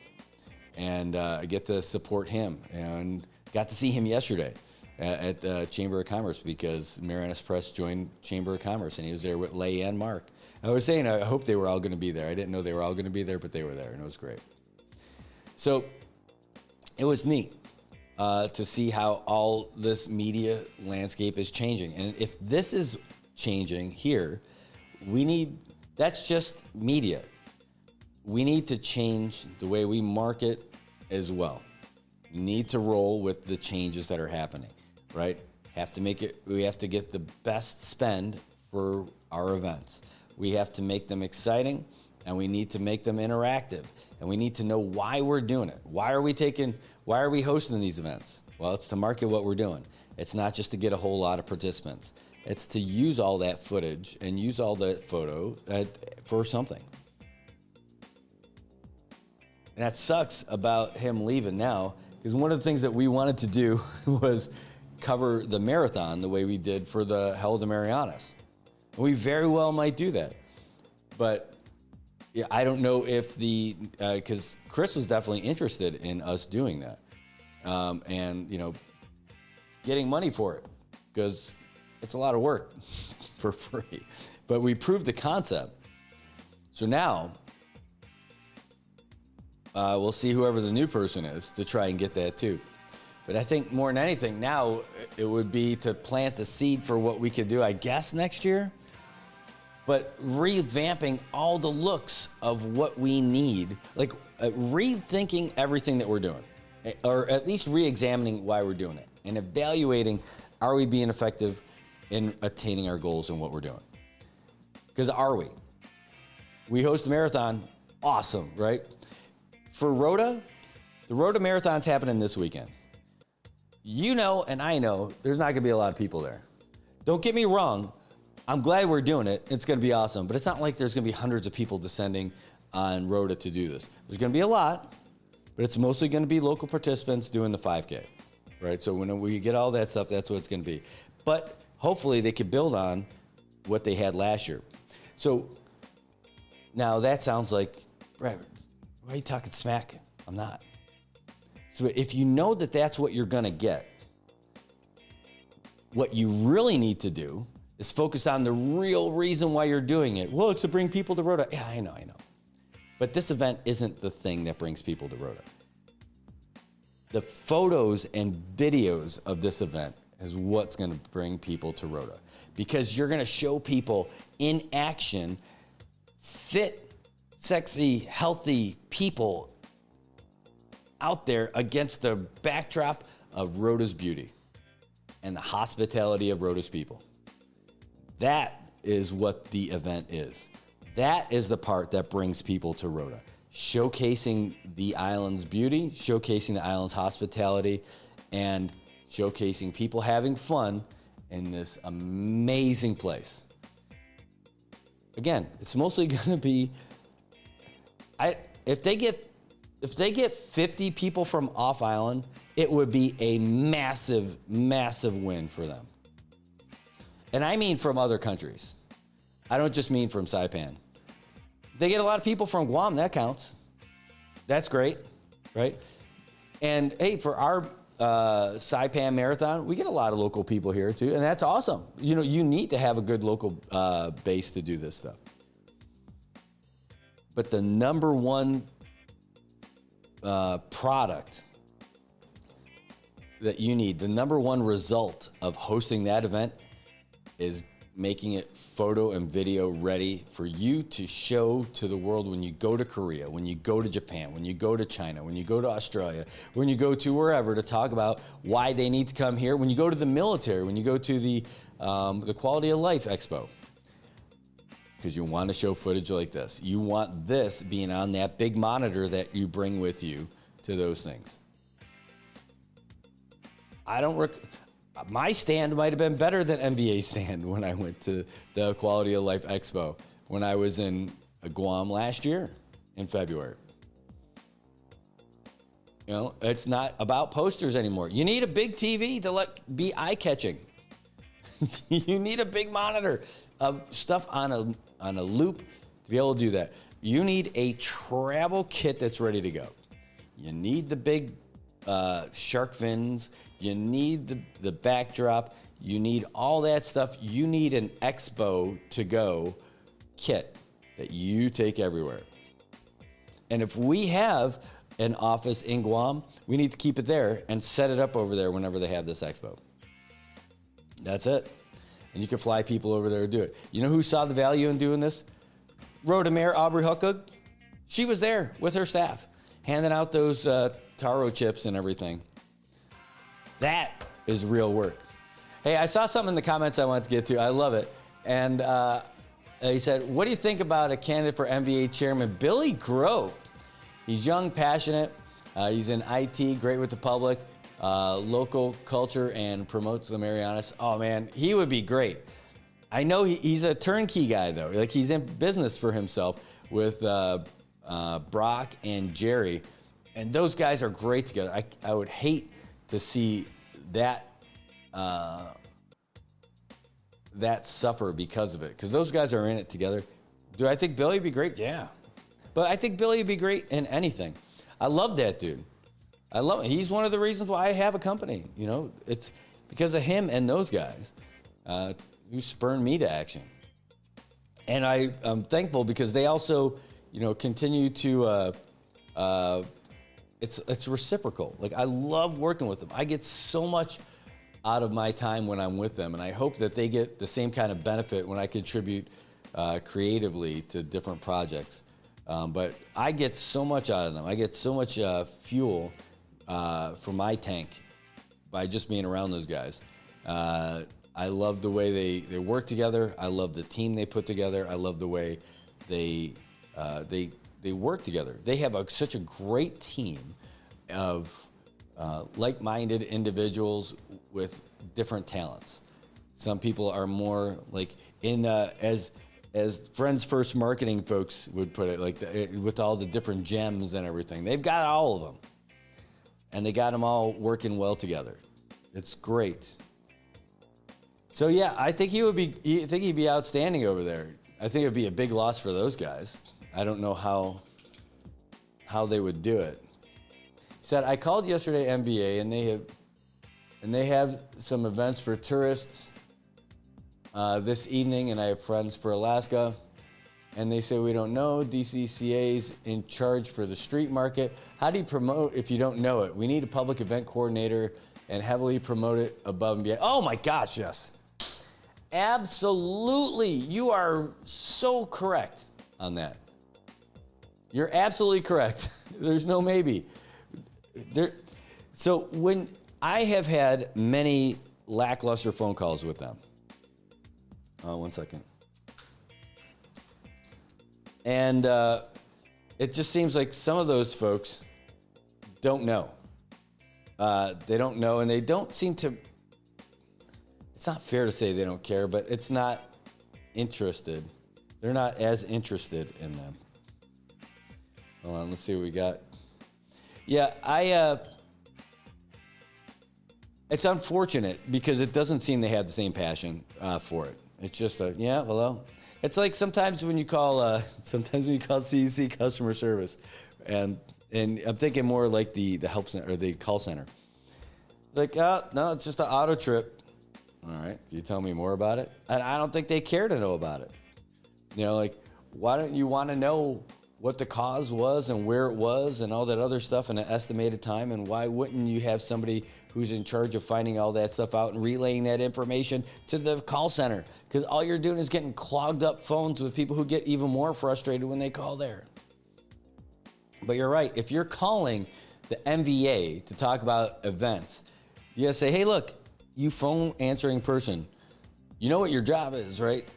And I get to support him and got to see him yesterday at Chamber of Commerce because Marianas Press joined Chamber of Commerce and he was there with Leigh and Mark. I was saying I hope they were all going to be there. I didn't know they were all going to be there, but they were there and it was great. So it was neat to see how all this media landscape is changing. And if this is changing here, that's just media. We need to change the way we market as well. We need to roll with the changes that are happening, right? We have to get the best spend for our events. We have to make them exciting and we need to make them interactive. And we need to know why we're doing it. Why are we hosting these events? Well, it's to market what we're doing. It's not just to get a whole lot of participants. It's to use all that footage and use all that photo for something. And that sucks about him leaving now, because one of the things that we wanted to do was cover the marathon the way we did for the Hell of the Marianas. And we very well might do that. But yeah, I don't know if because Chris was definitely interested in us doing that. And, getting money for it, because it's a lot of work for free. But we proved the concept. So now we'll see whoever the new person is to try and get that too. But I think more than anything now it would be to plant the seed for what we could do, I guess, next year. But revamping all the looks of what we need, like rethinking everything that we're doing, or at least re-examining why we're doing it and evaluating, are we being effective in attaining our goals and what we're doing? Because are we? We host a marathon, awesome, right? For Rota, the Rota Marathon's happening this weekend. And I know there's not gonna be a lot of people there. Don't get me wrong, I'm glad we're doing it. It's gonna be awesome, but it's not like there's gonna be hundreds of people descending on Rota to do this. There's gonna be a lot, but it's mostly gonna be local participants doing the 5K, right? So when we get all that stuff, that's what it's gonna be. But hopefully they could build on what they had last year. So now that sounds like, right, why are you talking smack? I'm not. So if you know that that's what you're gonna get, what you really need to do is focus on the real reason why you're doing it. Well, it's to bring people to Rota. Yeah, I know. But this event isn't the thing that brings people to Rota. the photos and videos of this event is what's going to bring people to Rota, because you're going to show people in action fit, sexy, healthy people out there against the backdrop of Rota's beauty and the hospitality of Rota's people. That is what the event is. That is the part that brings people to Rota. Showcasing the island's beauty, showcasing the island's hospitality, and showcasing people having fun in this amazing place. Again, it's mostly going to be, if they get 50 people from off island, it would be a massive, massive win for them. And I mean from other countries. I don't just mean from Saipan. They get a lot of people from Guam, that counts. That's great, right? And hey, for our Saipan Marathon, we get a lot of local people here too, and that's awesome. You know, you need to have a good local base to do this stuff. But the number one product that you need, the number one result of hosting that event is making it photo and video ready for you to show to the world when you go to Korea, when you go to Japan, when you go to China, when you go to Australia, when you go to wherever to talk about why they need to come here, when you go to the military, when you go to the Quality of Life Expo. Because you want to show footage like this. You want this being on that big monitor that you bring with you to those things. My stand might have been better than NVA's stand when I went to the Quality of Life Expo when I was in Guam last year in February. You know, it's not about posters anymore. You need a big TV to be eye-catching. You need a big monitor of stuff on a loop to be able to do that. You need a travel kit that's ready to go. You need the big shark fins. You need the backdrop. You need all that stuff. You need an expo to go kit that you take everywhere. And if we have an office in Guam, we need to keep it there and set it up over there whenever they have this expo. That's it. And you can fly people over there to do it. You know who saw the value in doing this? Rota Mayor Aubrey Huckug. She was there with her staff, handing out those taro chips and everything. That is real work. Hey, I saw something in the comments I wanted to get to. I love it. And he said, what do you think about a candidate for MVA chairman, Billy Grove? He's young, passionate. He's in IT, great with the public, local culture, and promotes the Marianas. Oh, man, he would be great. I know he's a turnkey guy, though. Like, he's in business for himself with Brock and Jerry. And those guys are great together. I would hate to see that suffer because of it, because those guys are in it together. Do I think Billy would be great? Yeah. But I think Billy would be great in anything. I love that dude. I love him. He's one of the reasons why I have a company. You know, it's because of him and those guys who spurned me to action. And I'm thankful because they also, you know, continue to, it's reciprocal. Like, I love working with them. I get so much out of my time when I'm with them, and I hope that they get the same kind of benefit when I contribute creatively to different projects. But I get so much out of them. I get so much fuel for my tank by just being around those guys. I love the way they work together. I love the team they put together. I love the way they work together. They have such a great team of like-minded individuals with different talents. Some people are more like as Friends First Marketing folks would put it, like with all the different gems and everything. They've got all of them, and they got them all working well together. It's great. So yeah, I think he'd be outstanding over there. I think it'd be a big loss for those guys. I don't know how they would do it. He said, I called yesterday MBA, and they have some events for tourists this evening, and I have friends for Alaska, And they say, we don't know. DCCA's in charge for the street market. How do you promote if you don't know it? We need a public event coordinator and heavily promote it above and beyond. Oh my gosh, yes. Absolutely. You are so correct on that. You're absolutely correct. There's no maybe. So when I have had many lackluster phone calls with them. One second. And it just seems like some of those folks don't know. They don't know, and they don't seem to. It's not fair to say they don't care, but it's not interested. They're not as interested in them. Hold on, let's see what we got. Yeah, it's unfortunate because it doesn't seem they have the same passion for it. It's just yeah, hello. It's like sometimes when you call CUC customer service, and I'm thinking more like the help center or the call center. Like, oh, no, it's just an auto trip. All right, can you tell me more about it? And I don't think they care to know about it. You know, like, why don't you want to know what the cause was and where it was and all that other stuff in an estimated time? And why wouldn't you have somebody who's in charge of finding all that stuff out and relaying that information to the call center? Because all you're doing is getting clogged up phones with people who get even more frustrated when they call there. But you're right. If you're calling the MVA to talk about events, you gotta say, hey, look, you phone answering person, you know what your job is, right?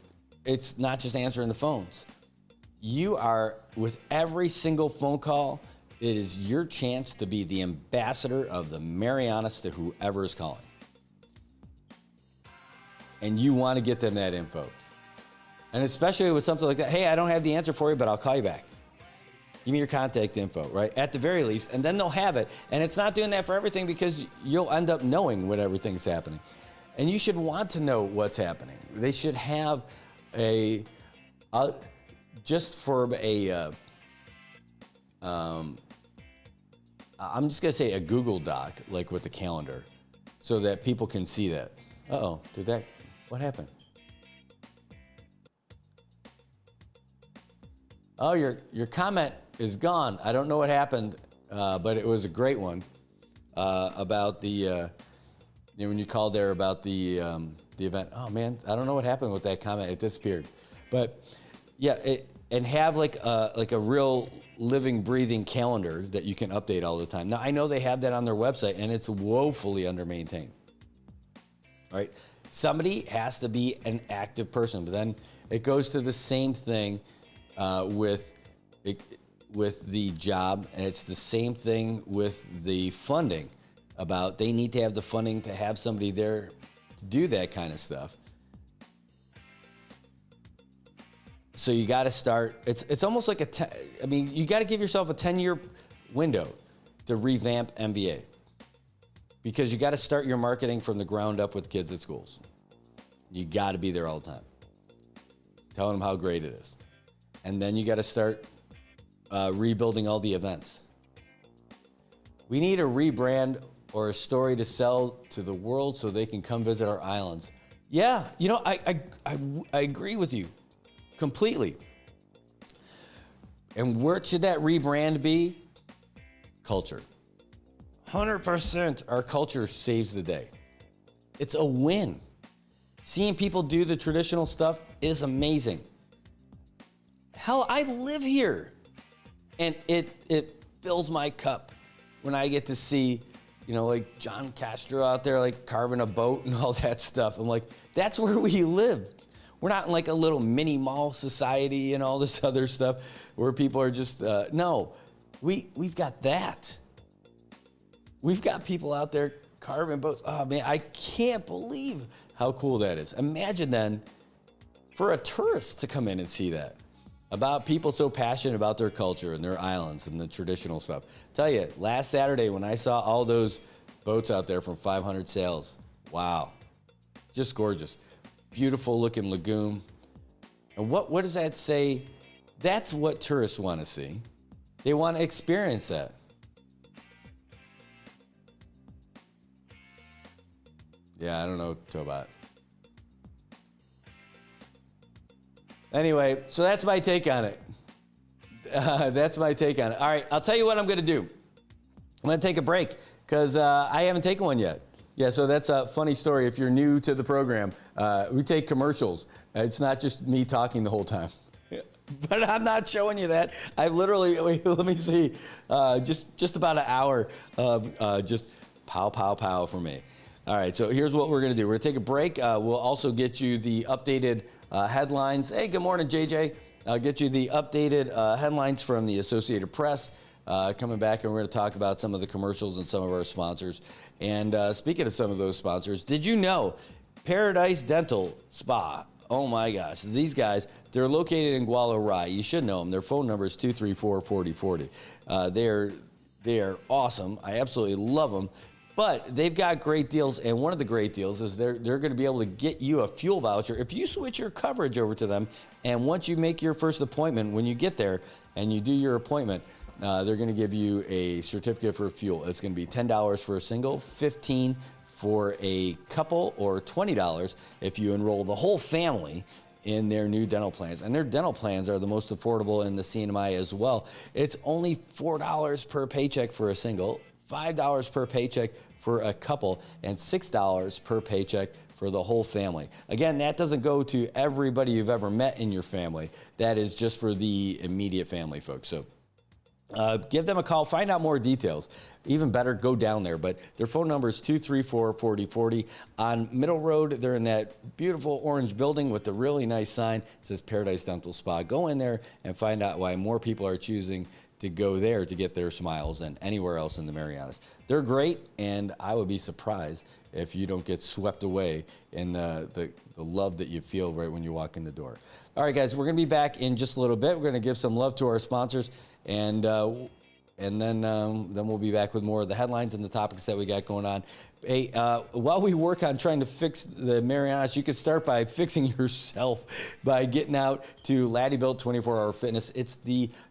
It's not just answering the phones. You are, with every single phone call, it is your chance to be the ambassador of the Marianas to whoever is calling. And you want to get them that info. And especially with something like that, hey, I don't have the answer for you, but I'll call you back. Give me your contact info, right? At the very least, and then they'll have it. And it's not doing that for everything because you'll end up knowing what everything's happening. And you should want to know what's happening. They should have just for I'm just gonna say a Google Doc, like with the calendar, so that people can see that. What happened? Oh, your comment is gone. I don't know what happened, but it was a great one about the when you called there about the event. Oh man, I don't know what happened with that comment. It disappeared. But yeah, and have like a real living, breathing calendar that you can update all the time. Now I know they have that on their website, and it's woefully under-maintained. Right? Somebody has to be an active person, but then it goes to the same thing with the job, and it's the same thing with the funding. About they need to have the funding to have somebody there to do that kind of stuff. So you got to start. It's almost like you got to give yourself a 10-year window to revamp MBA, because you got to start your marketing from the ground up with kids at schools. You got to be there all the time, telling them how great it is, and then you got to start rebuilding all the events. We need a rebrand or a story to sell to the world so they can come visit our islands. Yeah, I agree with you completely. And where should that rebrand be? Culture. 100% our culture saves the day. It's a win. Seeing people do the traditional stuff is amazing. Hell, I live here, and it fills my cup when I get to see, like John Castro out there, like carving a boat and all that stuff. I'm like, that's where we live. We're not in like a little mini mall society and all this other stuff where people are just, no, we've got that. We've got people out there carving boats. Oh man, I can't believe how cool that is. Imagine then for a tourist to come in and see that. About people so passionate about their culture and their islands and the traditional stuff. Tell you, last Saturday when I saw all those boats out there from 500 Sails, wow, just gorgeous. Beautiful looking lagoon. And what does that say? That's what tourists want to see. They want to experience that. Yeah, I don't know, Tobot. Anyway, so that's my take on it. That's my take on it. All right, I'll tell you what I'm going to do. I'm going to take a break because I haven't taken one yet. Yeah, so that's a funny story. If you're new to the program, we take commercials. It's not just me talking the whole time. But I'm not showing you that. I literally, let me see, just about an hour of just pow, pow, pow for me. All right, so here's what we're going to do. We're going to take a break. We'll also get you the updated headlines. Hey, good morning, JJ. I'll get you the updated headlines from the Associated Press. Coming back, and we're going to talk about some of the commercials and some of our sponsors. And speaking of some of those sponsors, did you know Paradise Dental Spa? Oh my gosh, these guys, they're located in Guadalajara. You should know them. Their phone number is 234-4040. They are awesome. I absolutely love them. But they've got great deals, and one of the great deals is they're going to be able to get you a fuel voucher if you switch your coverage over to them. And once you make your first appointment, when you get there and you do your appointment, they're going to give you a certificate for fuel. It's going to be $10 for a single, $15 for a couple, or $20 if you enroll the whole family in their new dental plans. And their dental plans are the most affordable in the CNMI as well. It's only $4 per paycheck for a single, $5 per paycheck for a couple, and $6 per paycheck for the whole family. Again, that doesn't go to everybody you've ever met in your family. That is just for the immediate family folks. So give them a call, find out more details. Even better, go down there. But their phone number is 234-4040. On Middle Road, they're in that beautiful orange building with the really nice sign. It says Paradise Dental Spa. Go in there and find out why more people are choosing to go there to get their smiles than anywhere else in the Marianas. They're great, and I would be surprised if you don't get swept away in the love that you feel right when you walk in the door. All right, guys, we're going to be back in just a little bit. We're going to give some love to our sponsors, and then we'll be back with more of the headlines and the topics that we got going on. Hey, while we work on trying to fix the Marianas, you could start by fixing yourself by getting out to Laddie Built 24-Hour Fitness.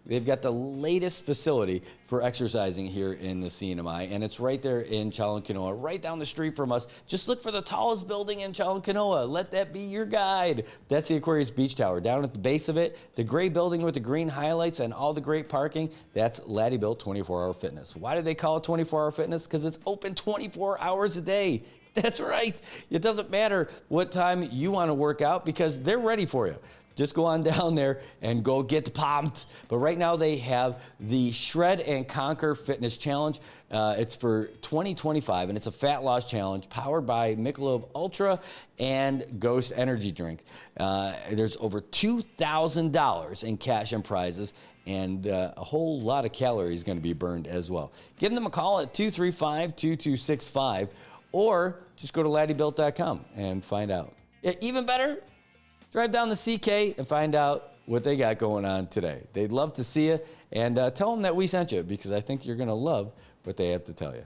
They've got the latest facility for exercising here in the CNMI, and it's right there in Chalankanoa, right down the street from us. Just look for the tallest building in Chalankanoa. Let that be your guide. That's the Aquarius Beach Tower. Down at the base of it, the gray building with the green highlights and all the great parking, that's Laddie Built 24-Hour Fitness. Why do they call it 24-Hour Fitness? Because it's open 24 hours a day. That's right. It doesn't matter what time you want to work out because they're ready for you. Just go on down there and go get pumped. But right now they have the Shred and Conquer Fitness Challenge. It's for 2025, and it's a fat loss challenge powered by Michelob Ultra and Ghost Energy Drink. There's over $2,000 in cash and prizes, and a whole lot of calories going to be burned as well. Give them a call at 235-2265, or just go to laddiebuilt.com and find out. Yeah, even better, drive down to CK and find out what they got going on today. They'd love to see you, and tell them that we sent you, because I think you're going to love what they have to tell you.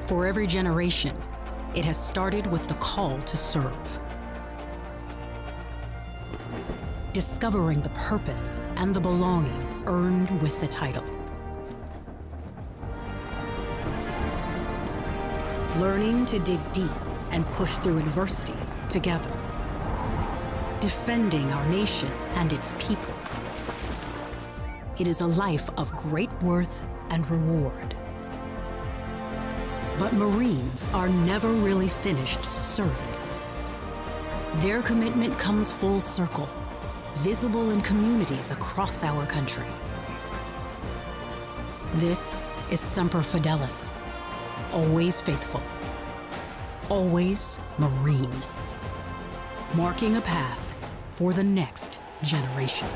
For every generation, it has started with the call to serve. Discovering the purpose and the belonging earned with the title. Learning to dig deep and push through adversity together. Defending our nation and its people. It is a life of great worth and reward. But Marines are never really finished serving. Their commitment comes full circle, visible in communities across our country. This is Semper Fidelis, always faithful, always Marine, marking a path for the next generation.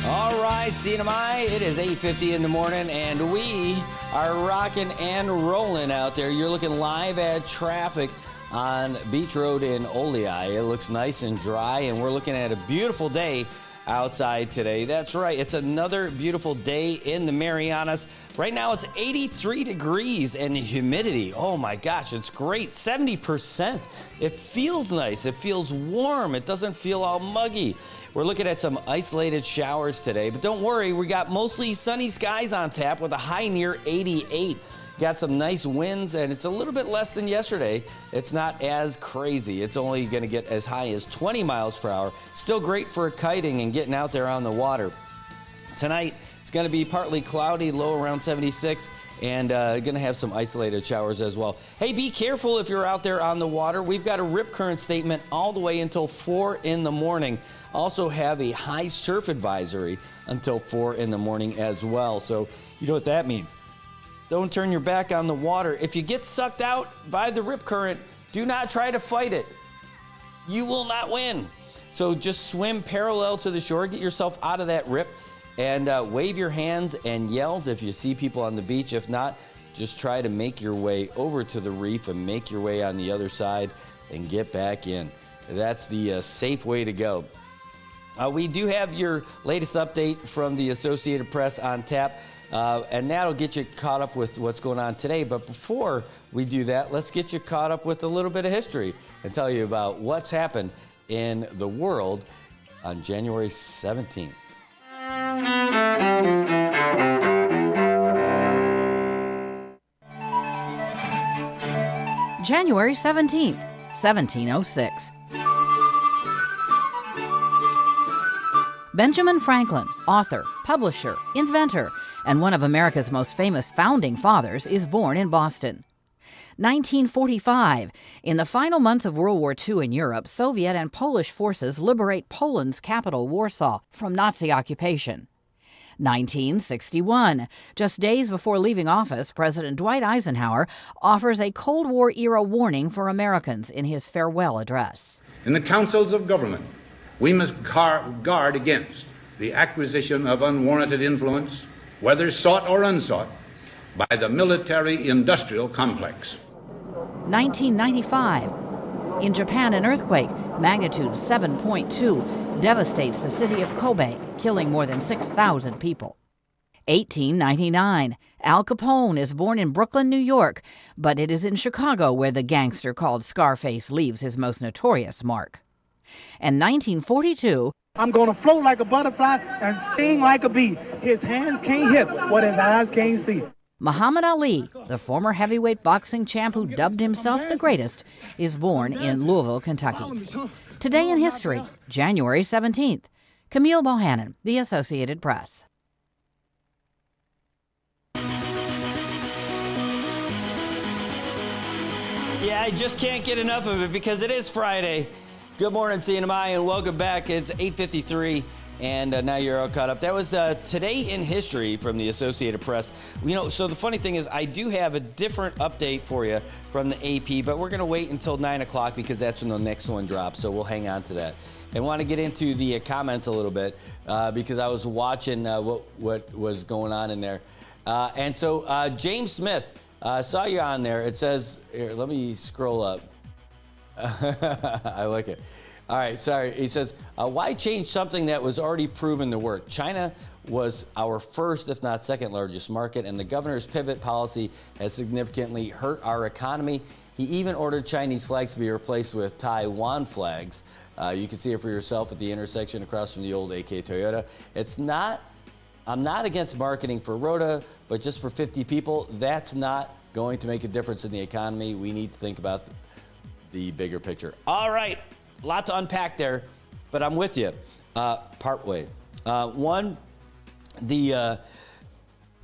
All right, CNMI, it is 8:50 in the morning, and we are rocking and rolling out there. You're looking live at traffic on Beach Road in Olei. It looks nice and dry, and we're looking at a beautiful day outside today. That's right, it's another beautiful day in the Marianas. Right now it's 83 degrees and the humidity, oh my gosh, it's great, 70%. It feels nice, it feels warm, it doesn't feel all muggy. We're looking at some isolated showers today, but don't worry, we got mostly sunny skies on tap with a high near 88. Got some nice winds, and it's a little bit less than yesterday. It's not as crazy. It's only going to get as high as 20 miles per hour. Still great for kiting and getting out there on the water. Tonight, it's going to be partly cloudy, low around 76, and going to have some isolated showers as well. Hey, be careful if you're out there on the water. We've got a rip current statement all the way until 4 in the morning. Also have a high surf advisory until 4 in the morning as well. So you know what that means. Don't turn your back on the water. If you get sucked out by the rip current, do not try to fight it. You will not win. So just swim parallel to the shore, get yourself out of that rip, and wave your hands and yell if you see people on the beach. If not, just try to make your way over to the reef and make your way on the other side and get back in. That's the safe way to go. We do have your latest update from the Associated Press on tap. And that'll get you caught up with what's going on today. But before we do that, let's get you caught up with a little bit of history and tell you about what's happened in the world on January 17th. January 17th, 1706. Benjamin Franklin, author, publisher, inventor, and one of America's most famous founding fathers, is born in Boston. 1945. In the final months of World War II in Europe, Soviet and Polish forces liberate Poland's capital, Warsaw, from Nazi occupation. 1961. Just days before leaving office, President Dwight Eisenhower offers a Cold War-era warning for Americans in his farewell address. In the councils of government, we must guard against the acquisition of unwarranted influence, whether sought or unsought, by the military-industrial complex. 1995. In Japan, an earthquake, magnitude 7.2, devastates the city of Kobe, killing more than 6,000 people. 1899. Al Capone is born in Brooklyn, New York, but it is in Chicago where the gangster called Scarface leaves his most notorious mark. And 1942, I'm going to float like a butterfly and sting like a bee. His hands can't hit what his eyes can't see. Muhammad Ali, the former heavyweight boxing champ who dubbed himself the greatest, is born in Louisville, Kentucky. Today in history, January 17th. Camille Bohannon, The Associated Press. Yeah, I just can't get enough of it because it is Friday. Good morning, CNMI, and welcome back. It's 8:53, and now you're all caught up. That was Today in History from the Associated Press. You know, so the funny thing is I do have a different update for you from the AP, but we're going to wait until 9 o'clock because that's when the next one drops, so we'll hang on to that. And want to get into the comments a little bit because I was watching what was going on in there. And so James Smith I saw you on there. It says, here, let me scroll up. I like it. All right, sorry. He says, why change something that was already proven to work? China was our first, if not second largest market, and the governor's pivot policy has significantly hurt our economy. He even ordered Chinese flags to be replaced with Taiwan flags. You can see it for yourself at the intersection across from the old AK Toyota. I'm not against marketing for Rota, but just for 50 people, that's not going to make a difference in the economy. We need to think about the bigger picture. All right, a lot to unpack there, but I'm with you partway. One, the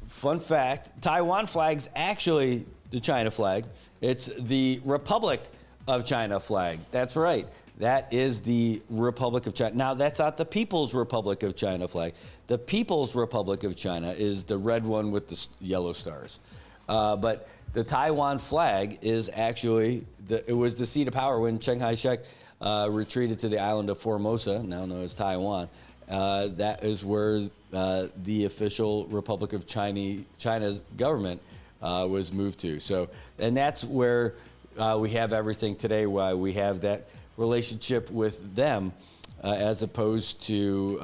fun fact, Taiwan flag's actually the China flag. It's the Republic of China flag. That's right. That is the Republic of China. Now, that's not the People's Republic of China flag. The People's Republic of China is the red one with the yellow stars. But the Taiwan flag is actually, it was the seat of power when Chiang Kai-shek retreated to the island of Formosa, now known as Taiwan. That is where the official Republic of China's government was moved to. So, and that's where we have everything today, why we have that relationship with them as opposed to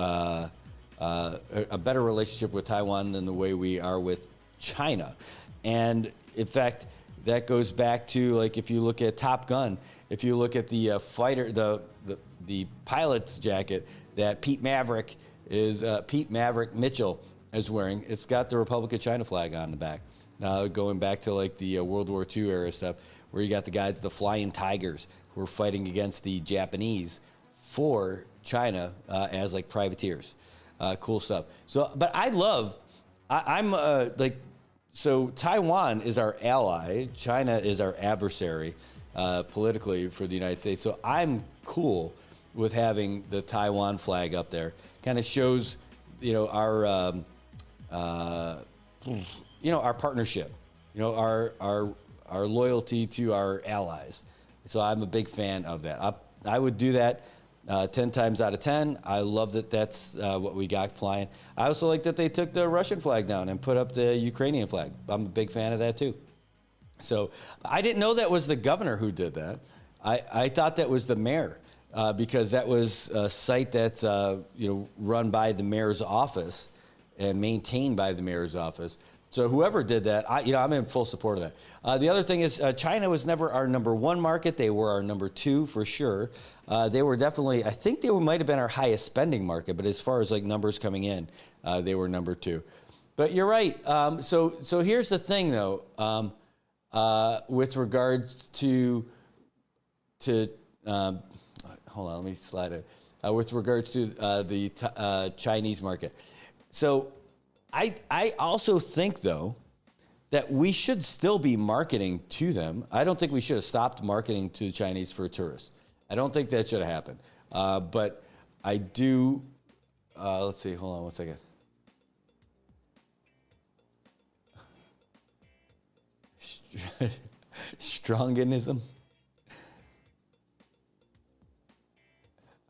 a better relationship with Taiwan than the way we are with China. And in fact, that goes back to, like, if you look at Top Gun, if you look at the fighter, the pilot's jacket that Pete Maverick Mitchell is wearing, it's got the Republic of China flag on the back. Going back to like the World War II era stuff, where you got the guys, the Flying Tigers, who were fighting against the Japanese for China as like privateers. Cool stuff. So, but so Taiwan is our ally. China is our adversary politically for the United States. So I'm cool with having the Taiwan flag up there. Kind of shows, our partnership, our loyalty to our allies. So I'm a big fan of that. I would do that 10 times out of 10. I love that that's what we got flying. I also like that they took the Russian flag down and put up the Ukrainian flag. I'm a big fan of that too. So I didn't know that was the governor who did that. I thought that was the mayor because that was a site that's run by the mayor's office and maintained by the mayor's office. So whoever did that, I'm in full support of that. The other thing is China was never our number one market. They were our number two for sure. They were definitely, I think they might have been our highest spending market, but as far as like numbers coming in, they were number two. But you're right. So here's the thing though, with regards to hold on, let me slide it. With regards to the Chinese market. So I also think, though, that we should still be marketing to them. I don't think we should have stopped marketing to the Chinese for tourists. I don't think that should have happened. But I do, let's see, hold on one second. Stronganism?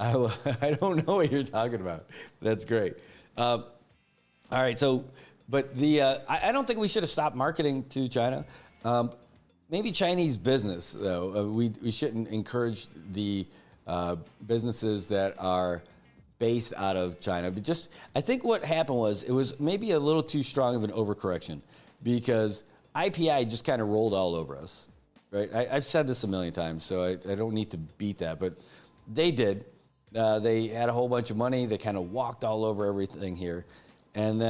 I don't know what you're talking about. That's great. All right, so, but I don't think we should have stopped marketing to China. Maybe Chinese business, though. We shouldn't encourage the businesses that are based out of China. But I think what happened was it was maybe a little too strong of an overcorrection because IPI just kind of rolled all over us, right? I've said this a million times, so I don't need to beat that, but they did. They had a whole bunch of money. They kind of walked all over everything here. And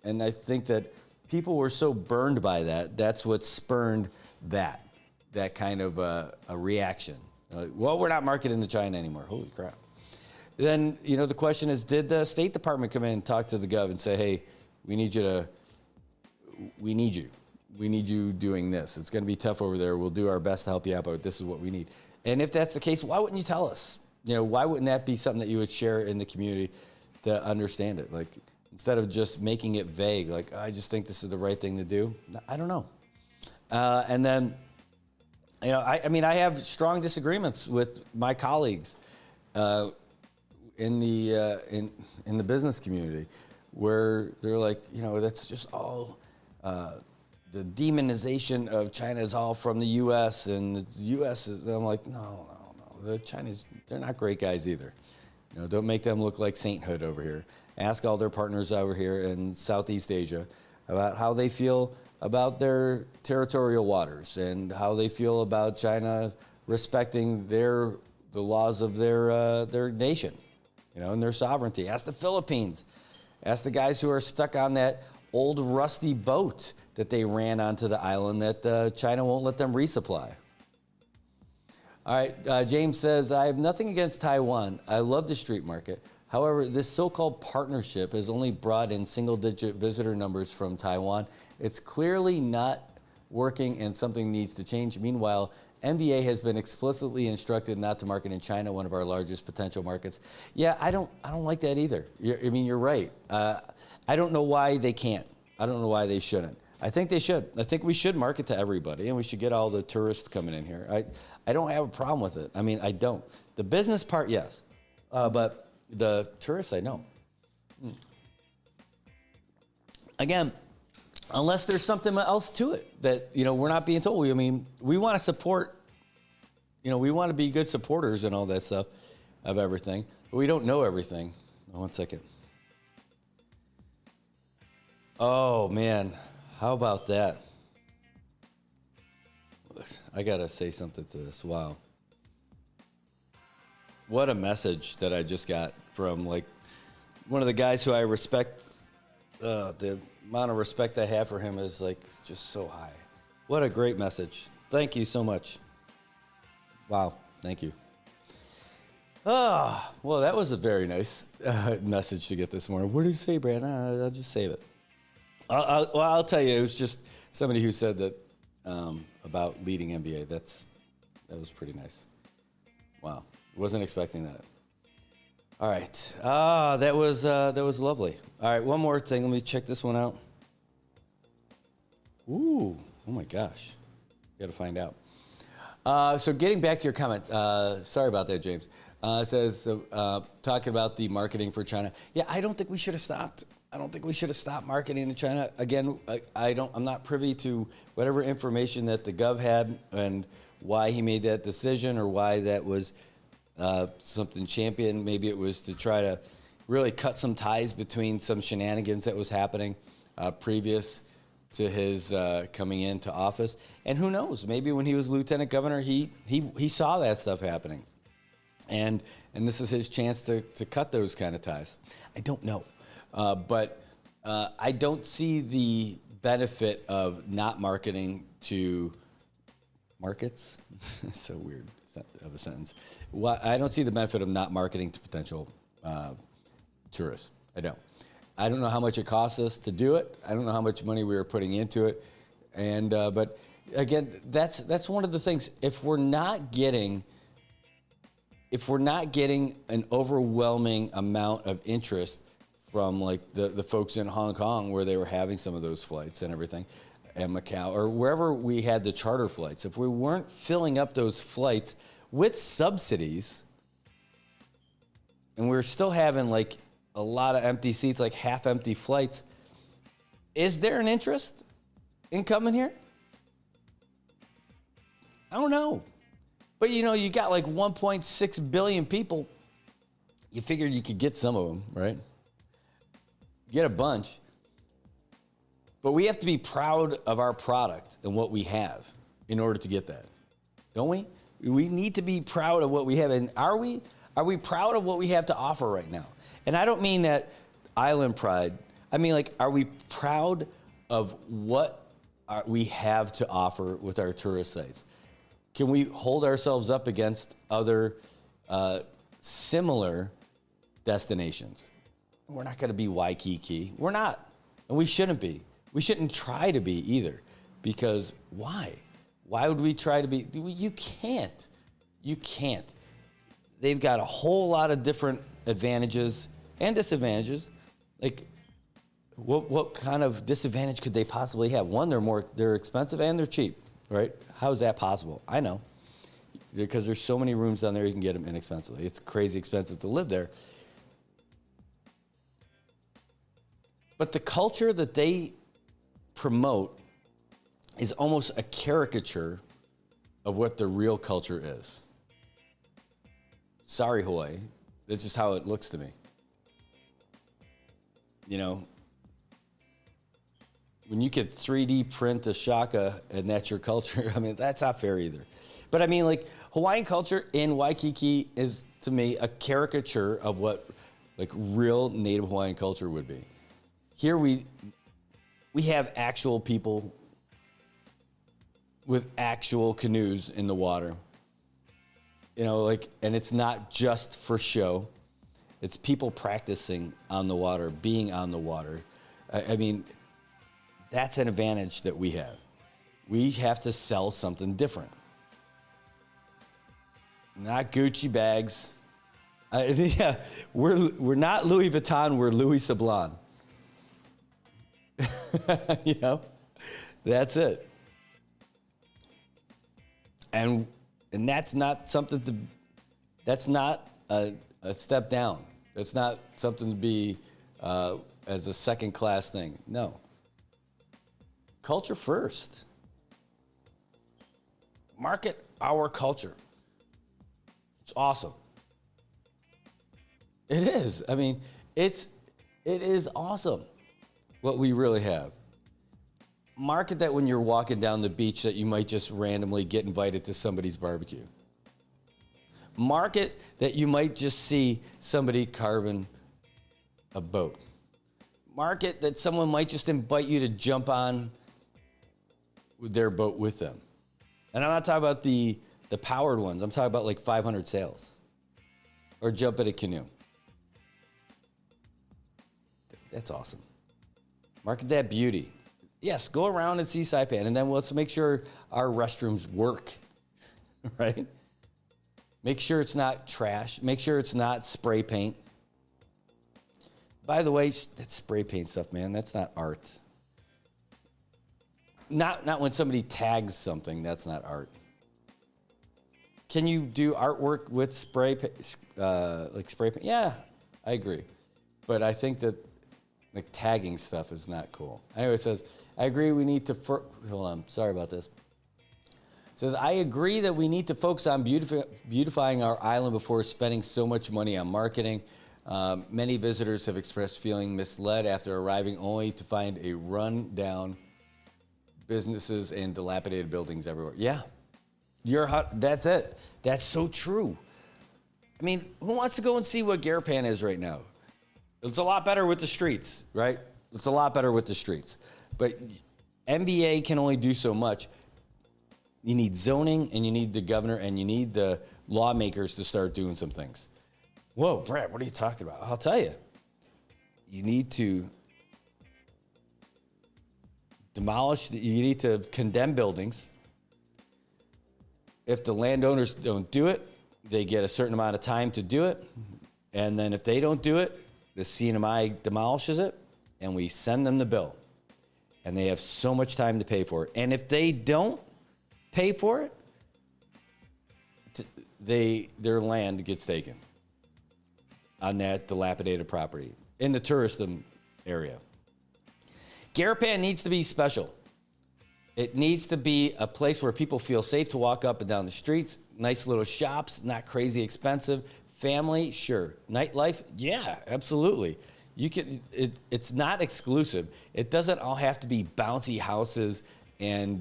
I think that people were so burned by that. That's what spurned that kind of a reaction. Well, we're not marketing to China anymore. Holy crap. Then, the question is, did the State Department come in and talk to the gov and say, hey, we need you doing this. It's going to be tough over there. We'll do our best to help you out, but this is what we need. And if that's the case, why wouldn't you tell us? Why wouldn't that be something that you would share in the community to understand it? Like, instead of just making it vague, like, I just think this is the right thing to do. I don't know. And then, I have strong disagreements with my colleagues in the business community, where they're like, that's just all the demonization of China is all from the U.S. and the U.S. is, I'm like, no. The Chinese, they're not great guys either. Don't make them look like sainthood over here. Ask all their partners over here in Southeast Asia about how they feel about their territorial waters and how they feel about China respecting the laws of their nation, and their sovereignty. Ask the Philippines. Ask the guys who are stuck on that old rusty boat that they ran onto the island that China won't let them resupply. All right, James says, I have nothing against Taiwan. I love the street market. However, this so-called partnership has only brought in single-digit visitor numbers from Taiwan. It's clearly not working and something needs to change. Meanwhile, NBA has been explicitly instructed not to market in China, one of our largest potential markets. Yeah, I don't like that either. You're right. I don't know why they can't. I don't know why they shouldn't. I think they should. I think we should market to everybody, and we should get all the tourists coming in here. I don't have a problem with it. I don't. The business part, yes. But the tourists, I don't. Again, unless there's something else to it that, we're not being told. We want to support, we want to be good supporters and all that stuff of everything, but we don't know everything. One second. Oh, man. How about that? I got to say something to this. Wow. What a message that I just got from one of the guys who I respect. The amount of respect I have for him is just so high. What a great message. Thank you so much. Wow. Thank you. Well, that was a very nice message to get this morning. What did you say, Brad? I'll just save it. I'll tell you, it was just somebody who said that about leading NBA. That was pretty nice. Wow, wasn't expecting that. All right, that was lovely. All right, one more thing. Let me check this one out. Ooh, oh my gosh, got to find out. So getting back to your comment, sorry about that, James. It says talking about the marketing for China. Yeah, I don't think we should have stopped. I don't think we should have stopped marketing to China. Again, I'm not privy to whatever information that the Gov had and why he made that decision or why that was something championed. Maybe it was to try to really cut some ties between some shenanigans that was happening previous to his coming into office. And who knows? Maybe when he was lieutenant governor, he saw that stuff happening, and this is his chance to cut those kind of ties. I don't know. But I don't see the benefit of not marketing to markets. So weird of a sentence. Well, I don't see the benefit of not marketing to potential tourists. I don't know how much it costs us to do it. I don't know how much money we are putting into it. And but again, that's one of the things. If we're not getting an overwhelming amount of interest from the folks in Hong Kong where they were having some of those flights and everything, and Macau, or wherever we had the charter flights, if we weren't filling up those flights with subsidies, and we're still having a lot of empty seats, half empty flights, is there an interest in coming here? I don't know. But you got 1.6 billion people. You figured you could get some of them, right? Get a bunch. But we have to be proud of our product and what we have in order to get that. Don't we? We need to be proud of what we have. And are we proud of what we have to offer right now? And I don't mean that island pride. I mean, are we proud of what we have to offer with our tourist sites? Can we hold ourselves up against other similar destinations? We're not going to be Waikiki. We're not. And we shouldn't be. We shouldn't try to be either. Because why? Why would we try to be? You can't. You can't. They've got a whole lot of different advantages and disadvantages. What kind of disadvantage could they possibly have? One, they're expensive and they're cheap, right? How is that possible? I know. Because there's so many rooms down there, you can get them inexpensively. It's crazy expensive to live there. But the culture that they promote is almost a caricature of what the real culture is. Sorry, Hawaii. That's just how it looks to me. You know, when you could 3D print a shaka and that's your culture, I mean, that's not fair either. But I mean, like, Hawaiian culture in Waikiki is, to me, a caricature of what, like, real Native Hawaiian culture would be. Here we have actual people with actual canoes in the water. You know, like, and it's not just for show. It's people practicing on the water, being on the water. I mean, that's an advantage that we have. We have to sell something different. Not Gucci bags. Yeah, we're not Louis Vuitton, we're Louis Sablon. You know, that's it. And that's not something to, that's not a step down. That's not something to be as a second class thing. No. Culture first. Market our culture. It's awesome. It is. I mean, it is awesome what we really have. Market that when you're walking down the beach that you might just randomly get invited to somebody's barbecue. Market that you might just see somebody carving a boat. Market that someone might just invite you to jump on with their boat with them. And I'm not talking about the powered ones. I'm talking about like 500 sails. Or jump in a canoe. That's awesome. Market that beauty. Yes, go around and see Saipan, and then let's make sure our restrooms work, right? Make sure it's not trash. Make sure it's not spray paint. By the way, that spray paint stuff, man, that's not art. Not when somebody tags something, that's not art. Can you do artwork with spray paint, like spray paint? Yeah, I agree. But I think that like tagging stuff is not cool. Anyway, it says, I agree we need to, hold on, sorry about this. It says, I agree that we need to focus on beautifying our island before spending so much money on marketing. Many visitors have expressed feeling misled after arriving only to find a run-down businesses and dilapidated buildings everywhere. Yeah, that's it. That's so true. I mean, who wants to go and see what Garapan is right now? It's a lot better with the streets, right? It's a lot better with the streets. But NBA can only do so much. You need zoning, and you need the governor, and you need the lawmakers to start doing some things. Whoa, Brad, what are you talking about? I'll tell you. You need to demolish, you need to condemn buildings. If the landowners don't do it, they get a certain amount of time to do it. And then if they don't do it, the CNMI demolishes it, and we send them the bill. And they have so much time to pay for it. And if they don't pay for it, their land gets taken on that dilapidated property in the tourism area. Garapan needs to be special. It needs to be a place where people feel safe to walk up and down the streets. Nice little shops, not crazy expensive. Family, sure. Nightlife, yeah, absolutely. You can. It's not exclusive. It doesn't all have to be bouncy houses and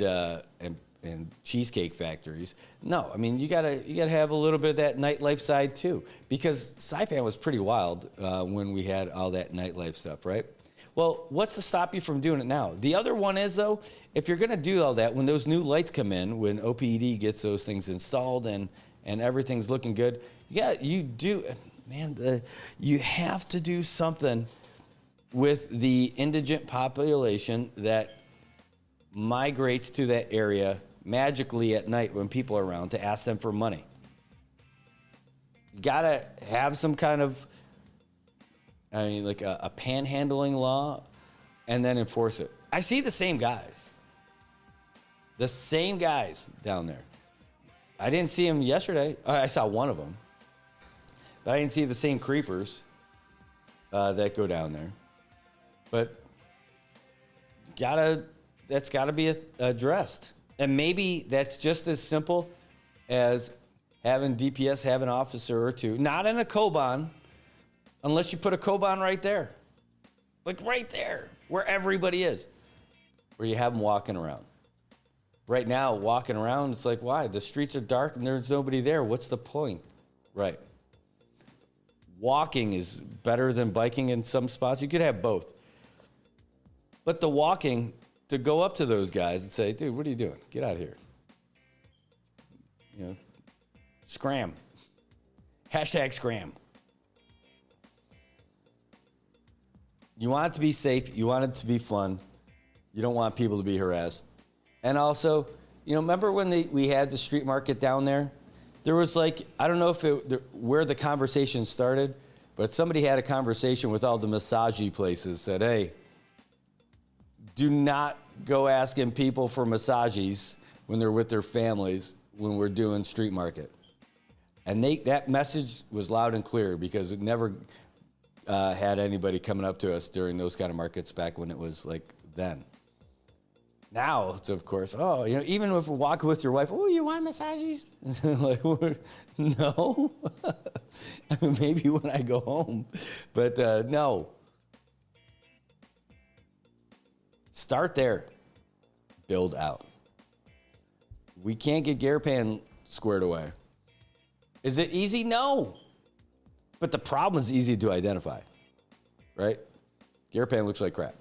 cheesecake factories. No, I mean you gotta have a little bit of that nightlife side too, because Saipan was pretty wild when we had all that nightlife stuff, right? Well, what's to stop you from doing it now? The other one is, though, if you're gonna do all that, when those new lights come in, when OPED gets those things installed and everything's looking good, you have to do something with the indigent population that migrates to that area magically at night when people are around to ask them for money. You gotta have some kind of, like a panhandling law, and then enforce it. I see the same guys down there. I didn't see them yesterday. I saw one of them, but I didn't see the same creepers that go down there. But gotta that's got to be addressed. And maybe that's just as simple as having DPS have an officer or two, not in a Koban, unless you put a Koban right there. Like right there, where everybody is. Where you have them walking around. Right now, walking around, it's like, why? The streets are dark and there's nobody there. What's the point? Right. Walking is better than biking in some spots. You could have both. But the walking, to go up to those guys and say, dude, what are you doing? Get out of here. You know, scram. Hashtag scram. You want it to be safe. You want it to be fun. You don't want people to be harassed. And also, you know, remember when we had the street market down there? There was like, I don't know if where the conversation started, but somebody had a conversation with all the massage places, said, hey, do not go asking people for massages when they're with their families when we're doing street market. And that message was loud and clear because it never had anybody coming up to us during those kind of markets back when it was like then. Now it's, of course, oh, you know, even if you're walking with your wife, oh, you want massages? Like, no. I mean, maybe when I go home, but no. Start there. Build out. We can't get Garapan squared away. Is it easy? No. But the problem is easy to identify, right? Garapan looks like crap.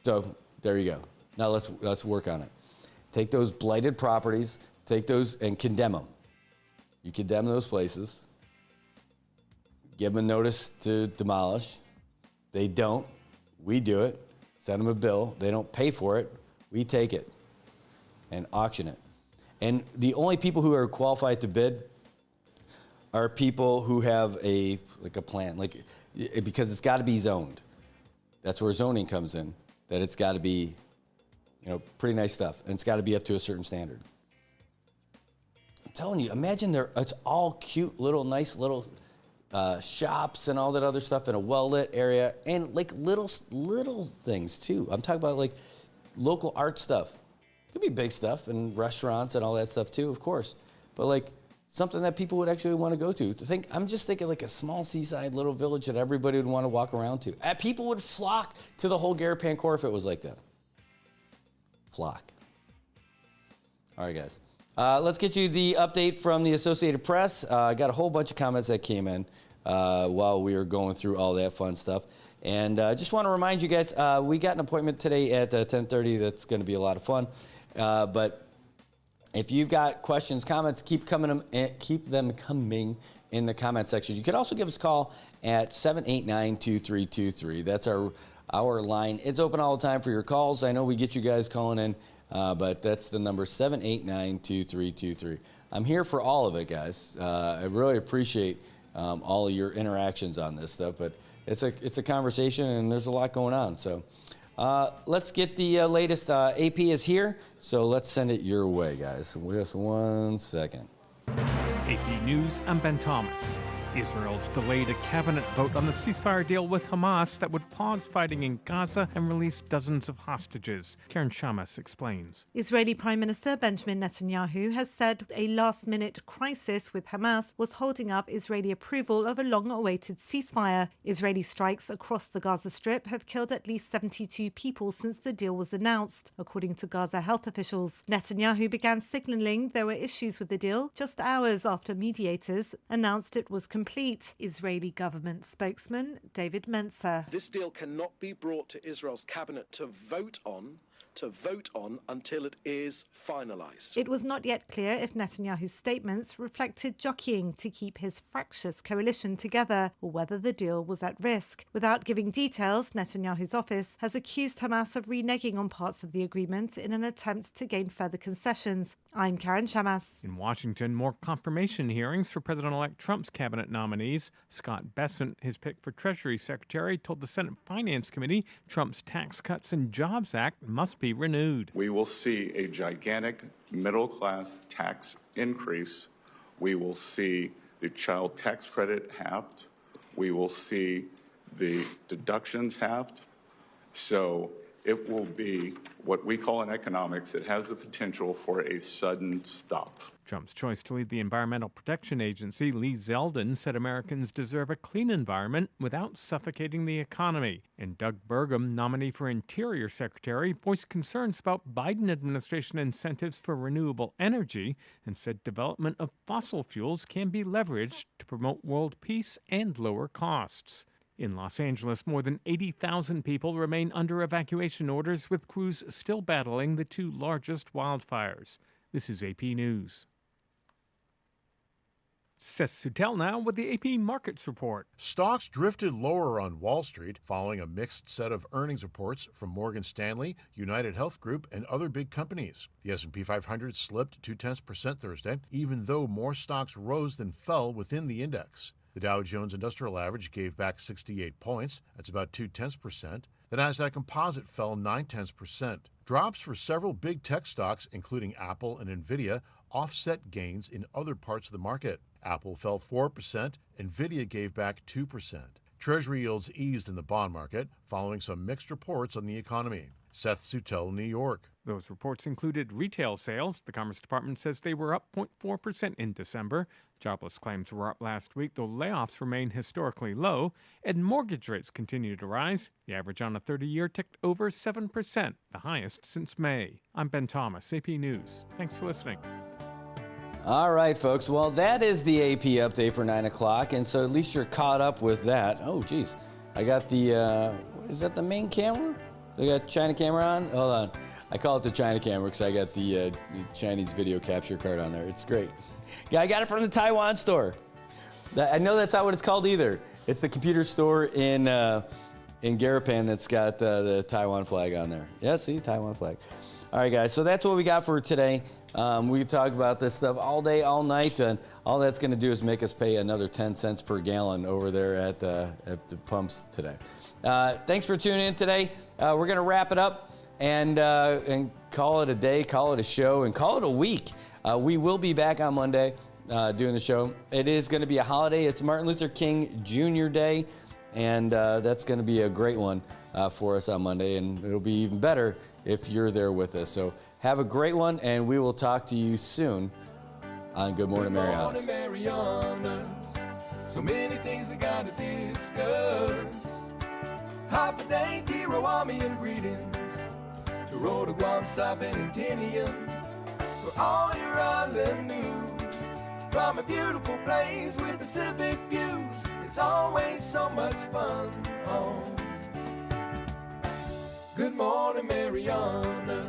So there you go. Now let's work on it. Take those blighted properties, take those and condemn them. You condemn those places. Give them a notice to demolish. They don't. We do it. Send them a bill. They don't pay for it. We take it and auction it. And the only people who are qualified to bid are people who have a plan, because it's got to be zoned. That's where zoning comes in. That it's got to be, you know, pretty nice stuff, and it's got to be up to a certain standard. I'm telling you, imagine it's all cute little, nice little shops and all that other stuff in a well-lit area, and like little things too. I'm talking about like local art stuff. It could be big stuff and restaurants and all that stuff too, of course. But like something that people would actually want to go to. I'm just thinking like a small seaside little village that everybody would want to walk around to. And people would flock to the whole Garapan core if it was like that. Flock. All right, guys. Let's get you the update from the Associated Press. I got a whole bunch of comments that came in while we were going through all that fun stuff. And just want to remind you guys, we got an appointment today at 10:30. That's going to be a lot of fun. But if you've got questions, comments, keep them coming in the comment section. You could also give us a call at 789-2323. That's our line. It's open all the time for your calls. I know we get you guys calling in, but that's the number, 789-2323. I'm here for all of it, guys. I really appreciate all of your interactions on this stuff, but it's a conversation and there's a lot going on. So let's get the latest. AP is here, so let's send it your way, guys. Just 1 second. AP News, I'm Ben Thomas. Israel's delayed a cabinet vote on the ceasefire deal with Hamas that would pause fighting in Gaza and release dozens of hostages. Karen Shamas explains. Israeli Prime Minister Benjamin Netanyahu has said a last-minute crisis with Hamas was holding up Israeli approval of a long-awaited ceasefire. Israeli strikes across the Gaza Strip have killed at least 72 people since the deal was announced, according to Gaza health officials. Netanyahu began signaling there were issues with the deal just hours after mediators announced it was complete. Israeli government spokesman David Mencer. This deal cannot be brought to Israel's cabinet to vote on until it is finalised. It was not yet clear if Netanyahu's statements reflected jockeying to keep his fractious coalition together or whether the deal was at risk. Without giving details, Netanyahu's office has accused Hamas of reneging on parts of the agreement in an attempt to gain further concessions. I'm Karen Shamas. In Washington, more confirmation hearings for President-elect Trump's cabinet nominees. Scott Bessent, his pick for Treasury Secretary, told the Senate Finance Committee Trump's Tax Cuts and Jobs Act must be renewed. We will see a gigantic middle-class tax increase. We will see the child tax credit halved. We will see the deductions halved. So it will be what we call in economics, it has the potential for a sudden stop. Trump's choice to lead the Environmental Protection Agency, Lee Zeldin, said Americans deserve a clean environment without suffocating the economy. And Doug Burgum, nominee for Interior Secretary, voiced concerns about Biden administration incentives for renewable energy and said development of fossil fuels can be leveraged to promote world peace and lower costs. In Los Angeles, more than 80,000 people remain under evacuation orders, with crews still battling the two largest wildfires. This is AP News. Seth Sutel now with the AP Markets Report. Stocks drifted lower on Wall Street following a mixed set of earnings reports from Morgan Stanley, United Health Group, and other big companies. The S&P 500 slipped 0.2% Thursday, even though more stocks rose than fell within the index. The Dow Jones Industrial Average gave back 68 points. That's about 0.2%. The Nasdaq Composite fell 0.9%. Drops for several big tech stocks, including Apple and Nvidia, offset gains in other parts of the market. Apple fell 4%, Nvidia gave back 2%. Treasury yields eased in the bond market following some mixed reports on the economy. Seth Sutel, New York. Those reports included retail sales. The Commerce Department says they were up 0.4% in December. Jobless claims were up last week, though layoffs remain historically low, and mortgage rates continue to rise. The average on a 30-year ticked over 7%, the highest since May. I'm Ben Thomas, AP News. Thanks for listening. All right, folks. Well, that is the AP update for 9 o'clock, and so at least you're caught up with that. Oh, geez. I got the, is that the main camera? They got China camera on? Hold on. I call it the China camera because I got the Chinese video capture card on there. It's great. Yeah, I got it from the Taiwan store. I know that's not what it's called either. It's the computer store in Garapan that's got the Taiwan flag on there. Yeah, see, Taiwan flag. All right, guys, so that's what we got for today. We can talk about this stuff all day, all night, and all that's going to do is make us pay another 10 cents per gallon over there at the pumps today. Thanks for tuning in today. We're going to wrap it up and call it a day, call it a show, and call it a week. We will be back on Monday doing the show. It is going to be a holiday. It's Martin Luther King Jr. Day, and that's going to be a great one for us on Monday, and it'll be even better if you're there with us. So have a great one, and we will talk to you soon on Good Morning Marianas. Good morning, Marianas. So many things we got to discuss. Happy day, Tirawami greetings to Rhoda, Guam, Saipan, and Tinian. For all your island news from a beautiful place with Pacific views. It's always so much fun on Good Morning Marianas.